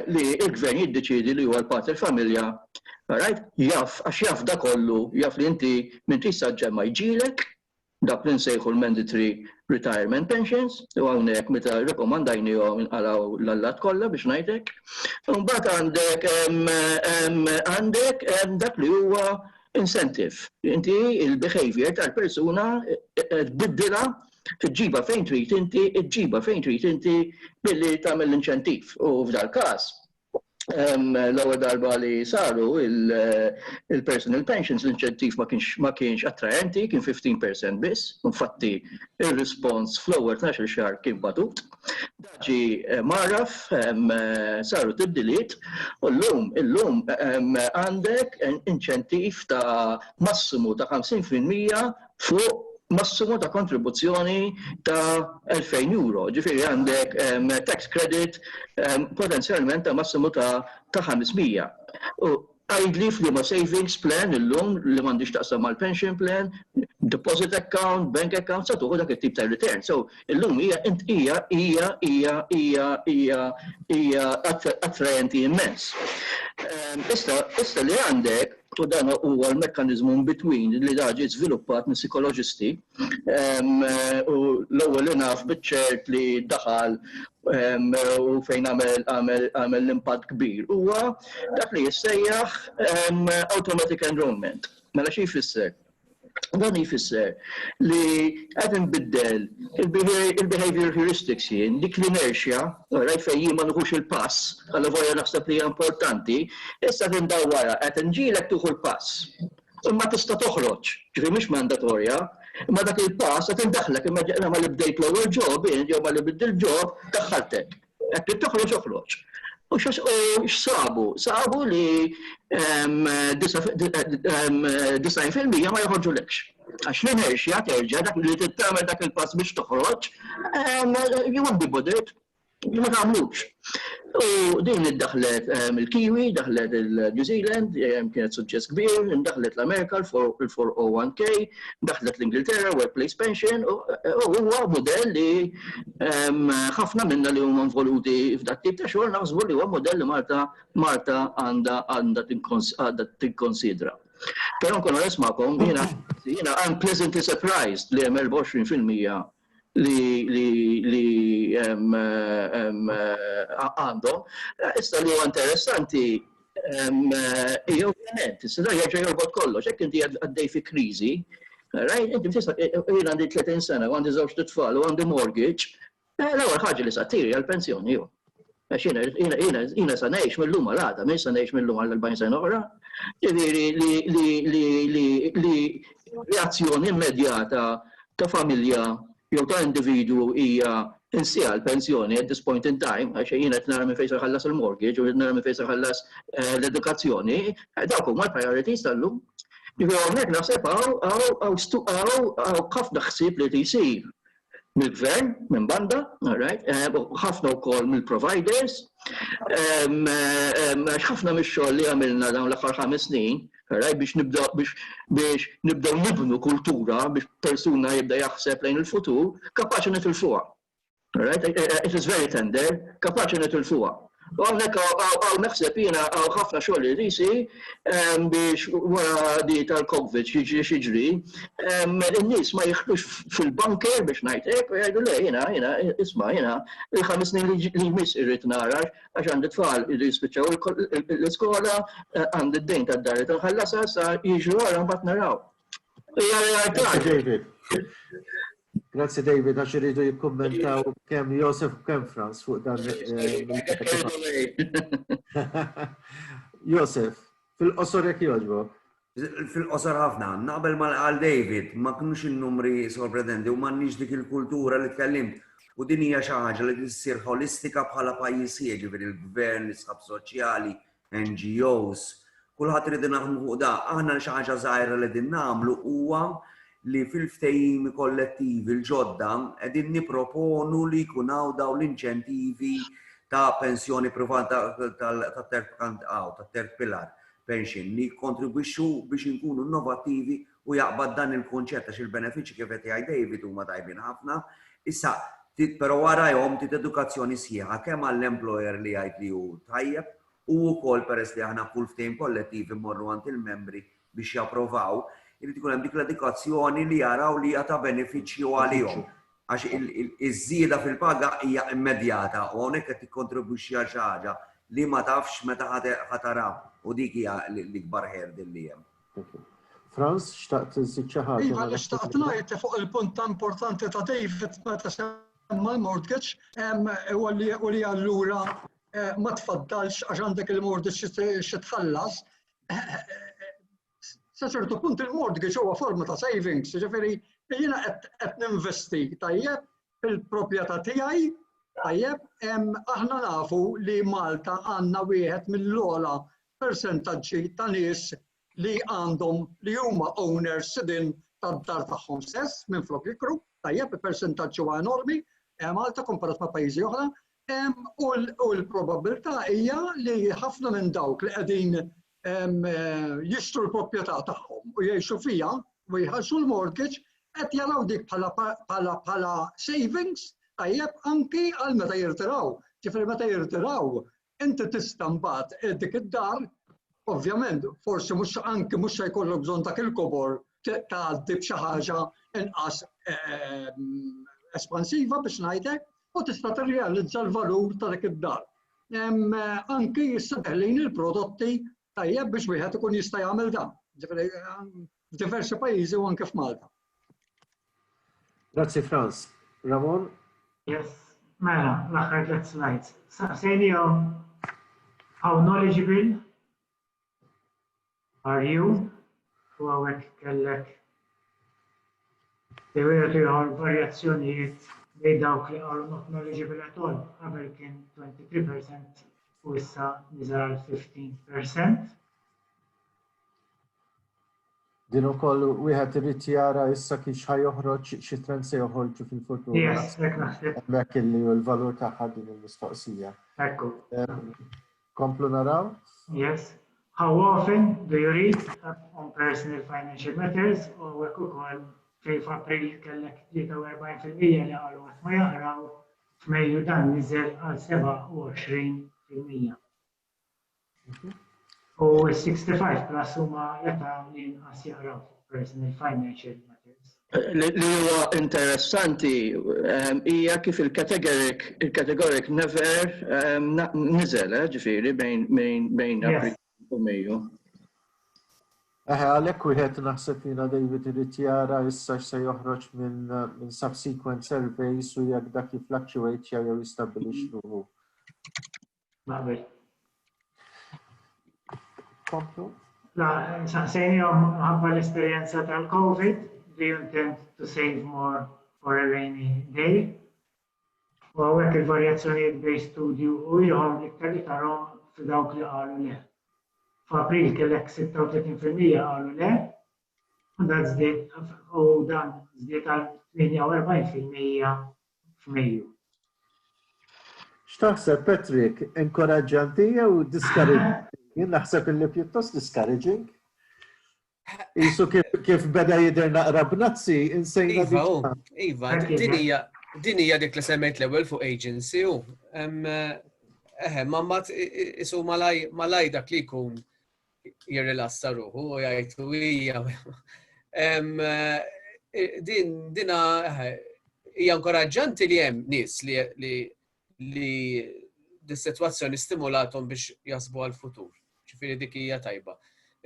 Speaker 2: li l-gvern jiddeċiedi li huwa l-pater familja, jaf għax jaf da kollu, jaf li inti minn tista' ġemma jġielek dak li nsejħu l-mandatory retirement pensions, u hawnhekk meta rrekomandajnihom inqalgħu l-allat kollha biex ngħidlek. Mbagħad għandek dak li huwa incentive. Inti il-behavior tal-persuna tbiddilha tġiba fejn trid inti billi tagħmel l-inċentiv. U f'dal każ l-ewwel darba li saru il-personal pensions l-inċentiv ma kienx attraenti, kien 15% biss. Infatti ir-rispons fl-ewwel 12 xahar kien batut. Ġi maraf saru tibdiliet u llum għandek inċentiv ta' massimu ta' 50% fuq massimu ta' kontribuzzjoni ta' 2,000 euro. Ġifieri għandek tax credit potenzjalment ta' massimu ta' 500. Għajdli f'liema savings plan illum li m'għandix taqsam mal-pension plan, deposit account, bank account, sa tuħu dak it-tip ta' return. So illum hija attrajenti immens. Issa li għandek, u dan huwa l-mekkaniżmu in between li daġi żviluppat minn psikoloġisti, u l-ewwel li naf biċ-ċert li daħal u fejn għamel l-impatt kbir huwa dak li jissejjaħ automatic enrollment. Mela xi jfisser? Dan jfisser li qed inbiddel il-behavior heuristics jien, dik l-inerxja, fejn jien ma nħux il-pass, għalla vojja naħseb li hija importanti, issa tindaw wara qed inġielek tuħu l-pass. Imma tista' toħroġ, ġifieri mhix mandatorja, imma dak il-pass qed indaħlek imma ma li bdejt l-ewwel job jew ma li bdilt il-job daħħaltek. Qed trid toħroġ. U x'sabu? Sabu li 90% ma joħorġulekx. Għax l-inerxja terġa' dak li tittamel dak il-pass biex toħroġ, you won't be bothered. Ma tagħmlux. U din iddaħlet il-Kiwi, daħlet il-New Zealand, kienet suċċess kbir, daħlet l-Amerika il-401k, daħlet l-Ingilterra, workplace pension, u huwa modell li ħafna minna li huma involuti f'dak tip ta' xogħol naħsbu li huwa modell li Malta għandha tikkonsidra. Però nkunu nismakom jiena I'm pleasantly surprised li hemm 24% li għandhom. Issa li huwa interessanti ovvjament, issa jerġa' jorbot kollox, hekk inti għaddej fi kriżi, inti tista' jien għandi 30 sena, għandi żewġ tfal u għandi mortgage, l-ewwel ħaġa li sa tiri għall-pensjoni jew. Għax jiena sa ngħix mill-lum għal-għada, mhix sa ngħix mill-lum għal-40 sena oħra. Ġifieri li reazzjoni immedjata ta' familja jew ta' individwu hija insija l-pensjoni at this point in time, għax jiena qed nara minn fejn se ħallas il-mortgage u nara minn fejn se ħallas l-edukazzjoni, dawk huma l-priorities tal-lum. Ġifieri hawnhekk naħseb hawn ħafna ħsieb li tisir mill-gvern, minn banda, ħafna wkoll mill-providers, għax ħafna mix-xogħol li għamilna dawn l-aħħar 5 snin, biex nibdew nibnu kultura biex persuna jibda jaħseb lejn il-futur, kapaċi nitilfuha. It is very tender, kapaċi nitilfuha. U għaw naħseb jiena għaw ħafna xogħol li risi biex wara di tal-COVID xiġri, in-nies ma jieħdux fil-banker biex ngħidlek u jgħidu le jiena isma' jiena il-5 snin li jmiss irrid nara għax għandi tfal irrid jispiċċaw l-iskola għandi d-dejn tad-dar li tinħallasha sa jiġu wara mbagħad naraw.
Speaker 1: David. Grazie David, għax iridu jikkommentaw kemm Josef u kemm Franz fuq dan. Josef, fil-qosor jekk jogħġbok.
Speaker 4: Fil-qosor ħafna, naqbel mal David, ma kinux in-numri sorprendenti u m'għandniex dik il-kultura li tkellimt. U din hija xi ħaġa li tissir holistika bħala pajjiż jiġifieri il-gvern, l-isħab soċjali, NGOs, kulħadd irid naħdmu fuq da. Aħna xi ħaġa żgħira li din nagħmlu huwa li fil-ftehim kollettivi l-ġodda qegħdin nipproponu li jkun hawn dawn l-inċentivi ta' pensjoni privata tat-terz pilar pension li jikkontribwixxu biex inkunu innovattivi u jaqbad dan il-kunċett għax il-benefiċċji kif qed jgħid David huma tajbin ħafna. Issa però warahom tit edukazzjoni sħiħa kemm għall-employer li jgħid li hu tajjeb u wkoll peress li aħna kull ftehim kollettiv immorru għand il-membri biex japprovaw. Irid ikun hemm dik l-edukazzjoni li jaraw li hija ta' benefiċċju għalihom. Għax iż-żieda fil-paga hija immedjata u hawnhekk qed tikkontribwixxi għal xi ħaġa li ma tafx meta ħatara u dik hija l-ikbar ħerd li hemm.
Speaker 1: Franz, xtaqt iżid xi ħaġa.
Speaker 3: Iva, xtaqt ngħid fuq il-punt ta' importanti ta' David meta semma l-mortgage u li allura ma tfaddalx għax għandek il-mortgage xi tħallas. Sa ċertu punt il-mortgage huwa forma ta' savings, ġifieri jiena qed ninvesti tajjeb fil-proprjetà tiegħi, tajjeb aħna nafu li Malta għandna wieħed mill-ogħla persentaġġi ta' nies li għandhom li huma owners din tad-dar tagħhom stess minflok jikru, tajjeb il-persentaġġ huwa enormi, Malta komparat ma' pajjiżi oħra, u l-probabilità hija li ħafna minn dawk li qegħdin jixtru l-proprjetà tagħhom u jgħixu fiha u jħallsu l-mortgage qed jaraw dik bħala savings tajjeb anki għal meta jirtiraw. Ġifieri meta jirtiraw inti tista' mbagħad dik id-dar ovvjament forsi mhux se jkollok bżonn dak il-kobor tgħaddi b'xi ħaġa inqas espansiva biex ngħidlek u tista' tirrealizza l-valur ta' dik id-dar. Anki jissaħħlin il-prodotti tajjeb biex wieħed ikun jista' jagħmel dan. Ġifieri f'diversi pajjiżi u anke f'Malta.
Speaker 1: Grazzi Franz. Ramon?
Speaker 6: Yes, mela, l-aħħar 3 slides. Saqsejnihom how knowledgeable are you? U hawnhekk kellek dewietu ieħor varjazzjonijiet bejn dawk li qalu not knowledgeable at all. Qabel kien 23% u issa niżel għal 15%.
Speaker 1: Din ukoll wieħed irid jara issa kif ħajoħroġ xi trend se joħorġu fil-futur.
Speaker 6: Yes, hekk naħseb.
Speaker 1: Hemmhekk illi l-valur tagħha din il-mistoqsija.
Speaker 6: Ekku.
Speaker 1: Komplu naraw?
Speaker 6: Yes. How often do you read on personal financial matters? U hekk ukoll f'April kellek 43% li qalu qatt ma jaqraw, f'Mejju dan niżel għal 27%. U 65 plus huma l-età li inqas jaqraw personal financial matters.
Speaker 2: Li huwa interessanti hija kif il-categoric never niżel, ġifieri bejn April u Mejju.
Speaker 1: Għalhekk wieħed naħseb jiena David irid jara issa x'se joħroġ minn subsequent surveys u jekk dak jifluctuate jew jistabbilix ruħu.
Speaker 6: Naqbel.
Speaker 1: Komplu?
Speaker 6: La, saqsejnihom ħabba l-esperjenza tal-COVID, do you intend to save more for a rainy day? U hawnhekk il-varjazzjonijiet bejn studju u ieħor iktar li tarhom f'dawk li qalu le. F'April kellek 36% qalu le, u dan żdied għal 48% f'Mejju.
Speaker 1: X'taħseb Patrick, inkoraġġanti jew discouraging? Jien naħseb illi pjuttost discouraging. Isu kif beda jidher naqra b'nazzi insejna
Speaker 5: Iva, din hija dik li semmejt l-ewwel fuq agency u ma mbagħad isu malaj dak li jkun jirrilassa ruħu u jgħid hija dina hija inkoraġġanti li hemm nies li dis-sitwazzjoni stimulathom biex jasbu għall-futur. Ġifieri dik hija tajba.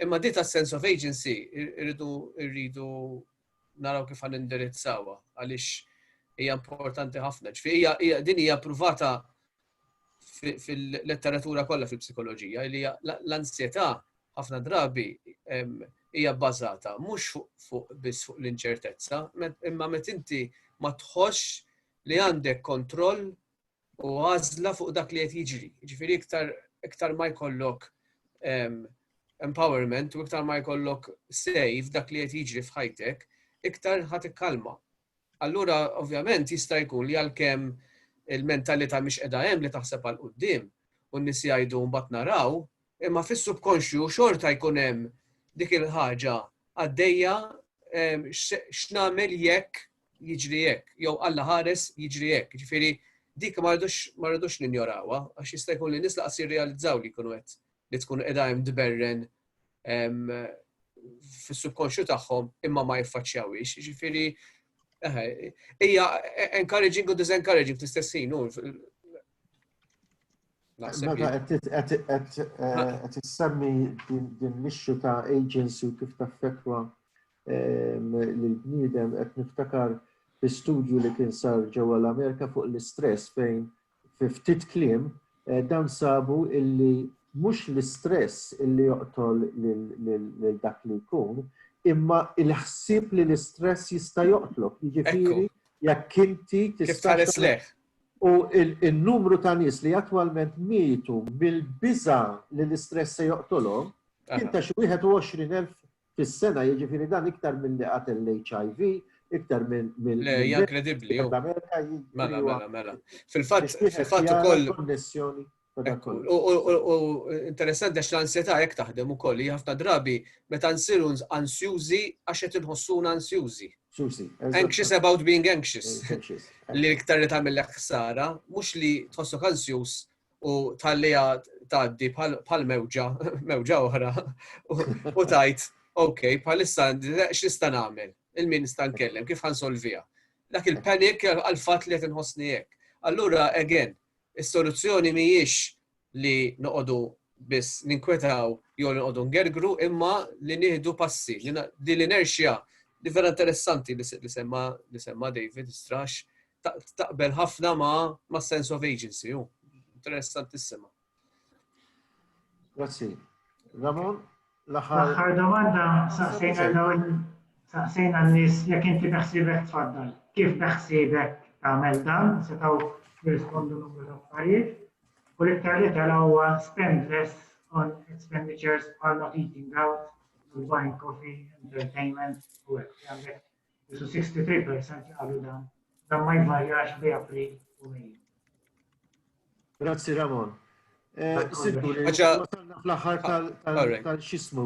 Speaker 5: Imma di tas-sense of agency irridu naraw kif ħanindirizzawa għaliex hija importanti ħafna. Ġifieri din hija ppruvata fil-letteratura kollha fil-psikoloġija li l-ansjetà ħafna drabi hija bbażata mhux biss fuq l-inċertezza, imma meta inti ma tħossx li għandek kontroll u għażla fuq dak li qed jiġri. Jiġifieri iktar ma jkollok empowerment u iktar ma jkollok say f'dak li qed jiġri f'ħajtek, iktar ħadd ikkalma. Allura ovvjament jista' jkun li għalkemm il-mentalità mhix qiegħda hemm li taħseb għal quddiem u n-nies jgħidu mbagħad naraw, imma fis-subkonxju xorta jkun hemm dik il-ħaġa għaddejja x'nagħmel jekk jiġri hekk, jew Alla ħares jiġri hekk. Ġifieri dik ma rridux ninjorawha għax jista' jkun li nies laqas jirrealizzaw li jkunu qed li tkun qiegħda hemm tberren fis-subkonxju tagħhom imma ma jiffaċċjawhiex. Ġifieri hija encouraging u disencouraging fl-istess ħin.
Speaker 1: Qed issemmi din mixxu ta' agency u kif taffettwa lill-bniedem qed niftakar fi studju li kien sar ġewwa l-Amerika fuq l-istress fejn fi ftit kliem dan sabu illi mhux l-istress illi joqtol lil dak li jkun, imma il-ħsieb li l-istress jista' joqtlok. Jiġifieri jekk inti tista' u il-numru ta' nies li attwalment mietu bil-biża li l-istress se joqtolhom kien ta' xi 21,000 fis-sena, jiġifieri dan iktar minn li qatel l-HIV, iktar minn
Speaker 5: hija inkredibbli. Mela. Fil-fatt ukoll
Speaker 1: konnessjoni.
Speaker 5: U interessanti għax l-ansjetà jekk taħdem ukoll hi ħafna drabi meta nsiru ansjużi għax qed inħossuna ansjużi. Anxious about being anxious. Li iktar li tagħmel ħsara, mhux li tħossok ansjuż u tħallija tgħaddi bħal mewġa oħra u tajt, okay, bħalissa x'nista' nagħmel? Il-min nista' nkellem, kif ħansolvija? Dak il-panic għal-fatt li qed inħossni hekk. Allura again, is-soluzzjoni mhijiex li noqogħdu biss ninkwetaw jew noqogħdu ngergru imma li nieħdu passi. Din l-inerxja li vera interessanti li semma David Strash taqbel ħafna ma' sense of agency. Interessantissima.
Speaker 1: Grazzi. Ramon,
Speaker 6: l-aħħar domanda saqsejna n-nies jekk inti beħsiebek tfaddal. Kif beħsiebek tagħmel dan? Setgħu jirrispondu numru ta' affarijiet. U l-iktar li huwa spend less on expenditures while not eating out, buying coffee, entertainment, u hekk. Isu 63% qalu dan ma jvarjax bej April u Mejju.
Speaker 1: Grazzi Ramon. Fl-aħħar tal-xismu,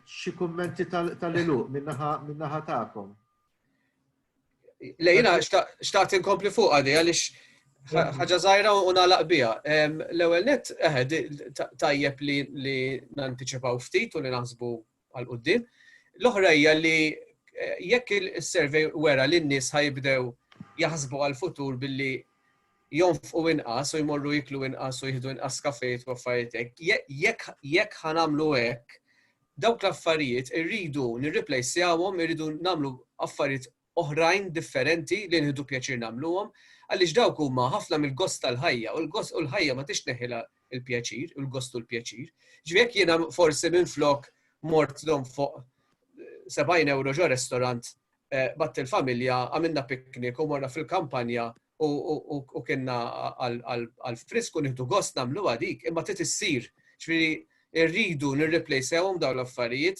Speaker 1: xi kummenti tal-iluq minnaħa tagħkom.
Speaker 5: Lejna xtaqt inkompli fuq għadi għaliex ħaġa żgħira u nagħlaq biha. L-ewwel nett tajjeb li nantiċipaw ftit u li naħsbu għal qudiem. L-oħra hija li jekk is-survey wera li n-nies ħajbdew jaħsbu għal futur billi jonfqu inqas u jmorru jiklu inqas u jieħdu inqas kafejt u affarijiet hekk. Jekk ħanamlu hekk, dawk l-affarijiet irridu nirreplacjawhom, irridu nagħmlu affarijiet oħrajn differenti li nieħdu pjaċir nagħmluhom, għaliex dawk huma ħafna mill-gost tal-ħajja u l-ħajja ma tixneħilha il-pjaċir, il-gost u l-pjaċir. Ġifieri jiena forsi minflok mort fuq 70 euro ġo restorant batt il-familja għamilna piknik u morna fil-kampanja u kienna għal-frisku nieħdu gost nagħmlu dik, imma trid issir. Ġifieri rridu nirreplacewhom dawn l-affarijiet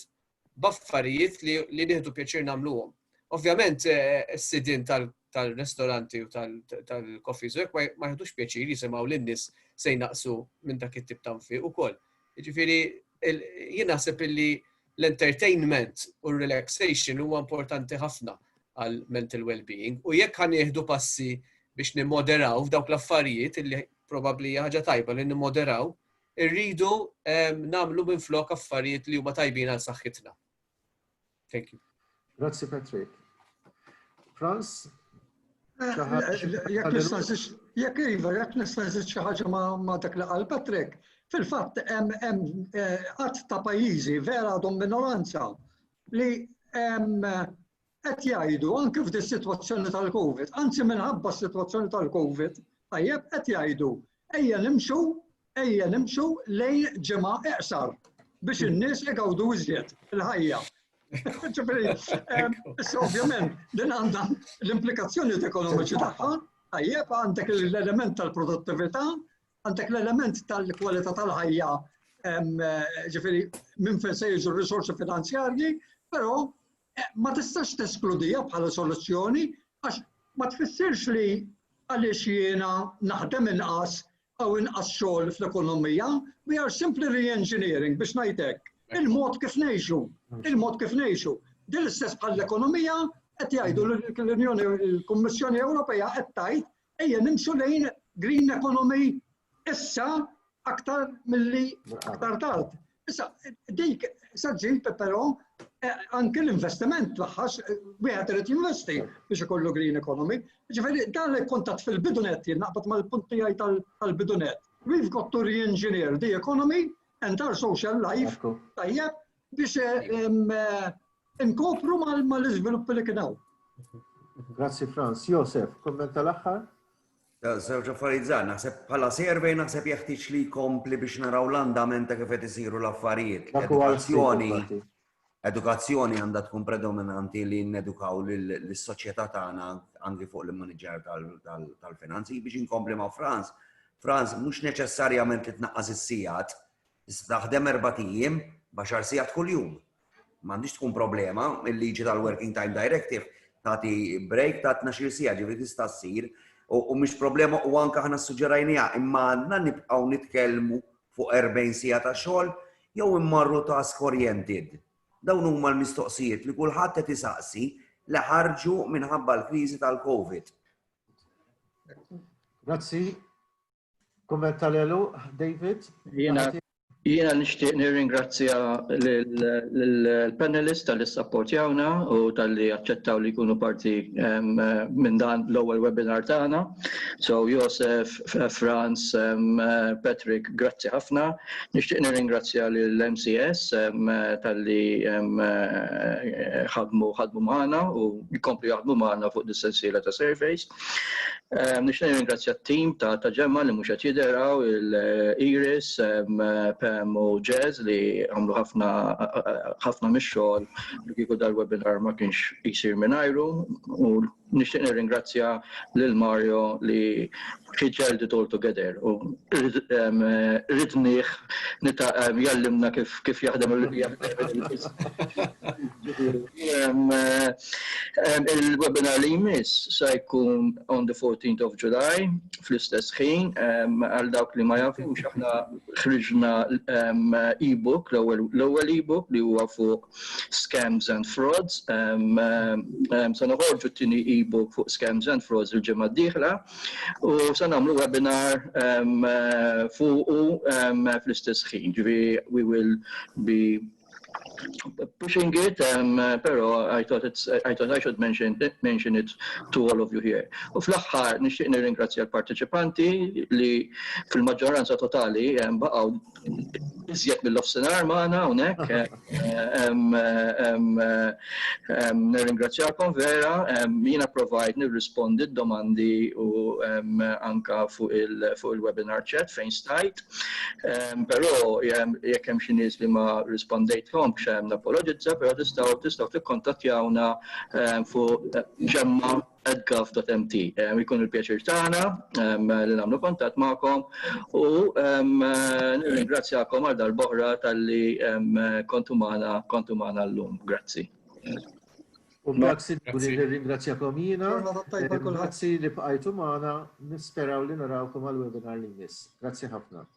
Speaker 5: b'affarijiet li nieħdu pjaċir nagħmluhom. Ovvjament is-sidien tal-ristoranti u tal-coffees u hekk ma jħedux pjaċir jisimgħu lin-nies se jnaqsu minn dak it-tip ta' nfiq ukoll. Jiġifieri jien naħseb illi l-entertainment u r-relaxation huwa importanti ħafna għal mental well-being u jekk ħan jieħdu passi biex nimmoderaw f'dawk l-affarijiet illi probabbli ħaġa tajba li nimmoderaw, irridu nagħmlu minflok affarijiet li huma tajbin għal saħħitna. Thank you.
Speaker 1: Grazzi Patrick. Franz?
Speaker 3: Jekk nistanżiġ xi ħaġa ma' dak li qal Patrick, fil-fatt hemm qatt ta' pajjiżi vera għadhom minoranza li qed jgħidu anke f'din is-sitwazzjoni tal-COVID, anzi minħabba s-sitwazzjoni tal-COVID, tajjeb qed jgħidu ejja nimxu lejn ġimgħa iqsar biex in-nies igawdu iżjed il-ħajja. Issa ovvjament din għandha l-implikazzjoni ekonomiċi tagħha, tajjeb għandek l-element tal-produttività, għandek l-element tal-kwalità tal-ħajja, ġifieri minn fejn se jiġu r-risorsi finanzjarji, però ma tistax teskludija bħala soluzzjoni għax ma tfissirx li għaliex jiena naħdem inqas aw inqas xogħol fl-ekonomija, we are simply re-engineering biex ngħidlek il-mod kif ngħixu. Din l-istess bħall-ekonomija qed jgħidu l-Unjoni l-Kummissjoni Ewropea qed tgħid ejja nimxu lejn green economy issa aktar milli aktar tard. Issa dik sa ġib però anke l-investiment tlaħħax wieħed irid jinvesti biex ikollu green economy. Ġifieri dan il-kuntatt fil-bidunet jien naqbad mal-punt tiegħi tal-bidunet. We've got to re-engineer the economy and our social life tajjeb biex inkopru mal-iżviluppi li kien hawn.
Speaker 1: Grazzi Franz. Josef, komment tal-aħħar?
Speaker 4: Żewġ affarijiet żgħar, naħseb bħala survey naħseb jeħtieġ li jkompli biex naraw l-andament kif qed isiru l-affarijiet. Edukazzjoni għandha tkun predominanti li nedukaw lis-soċjetà tagħna anke fuq l-manager tal-finanzi biex inkompli ma' Franz. Franz mhux neċessarjament li tnaqqas is-sigħat, taħdem 4 ijiem b'10 sigħat kuljum. M'għandix tkun problema, il-liġi tal-Working Time Directive tagħti break ta' 12 sigħa ġifieri tista' ssir u mhix problema u anke aħna ssuġġerajniha imma għandna nibqgħu nitkellmu fuq 40 sigħa ta' xogħol jew immorru task oriented. Dawn huma l-mistoqsijiet li kulħadd qed isaqsi li ħarġu minħabba l-kriżi tal-COVID.
Speaker 1: Grazzi. Kumment tal-elu, David?
Speaker 2: Jiena nixtieq nirringrazzja lill-panelist tal-li sapportjawna u tal-li aċċettaw li jkunu parti minn dan l-ewwel webinar tagħna. So Josef, Franz, Patrick, grazzi ħafna. Nixtieq nirringrazzja lill-MCS tal-li ħadmu magħna u jkomplu jaħdmu magħna fuq dis-sensiela ta' surveys. Nixtieq nirringrazzja t-tim ta' ġemma li mhux qed jidheraw il-Iris, Pam u Jazz li għamlu ħafna mix-xogħol li kieku dal-webinar ma kienx jsir mingħajru u nixtieq nirringrazzja lil Mario li he held it all together u ridnih jallimna kif jaħdem il-webinar li jmiss se jkun on the 14th of July fl-istess ħin għal dawk li ma jafux aħna ħriġna e-book l-ewwel e-book li huwa fuq scams and frauds. Se noħorġu t-tieni e-book fuq scams and frauds il-ġimgħa d-dieħla u se nagħmlu webinar fuq fl-istess ħin. We will be pushing it, pero I thought I should mention it to all of you here. U fl-aħħar nixtieq nirringrazzja l-parteċipanti li fil-maġġoranza totali baqgħu iżjed mill-offsenar magħna hawnhekk. Nirringrazzjakom vera, jiena provajt nirrispondi d-domandi u anka fuq il-webinar chat fejn stajt. Però jekk hemm xi nies li ma rispondejthomx napologizza, però tistgħu tikkontattjawna fuq ġemma@gov.mt. Jkun il-pjaċir tagħna li nagħmlu kontatt magħkom u nirringrazzjakom għal darb'oħra talli kontu magħna llum. Grazzi.
Speaker 1: U grazzi li ringrazzjakom jiena. Grazzi li bqajtu magħna, nisperaw li narawkom għal webinar li jmiss. Grazzi ħafna.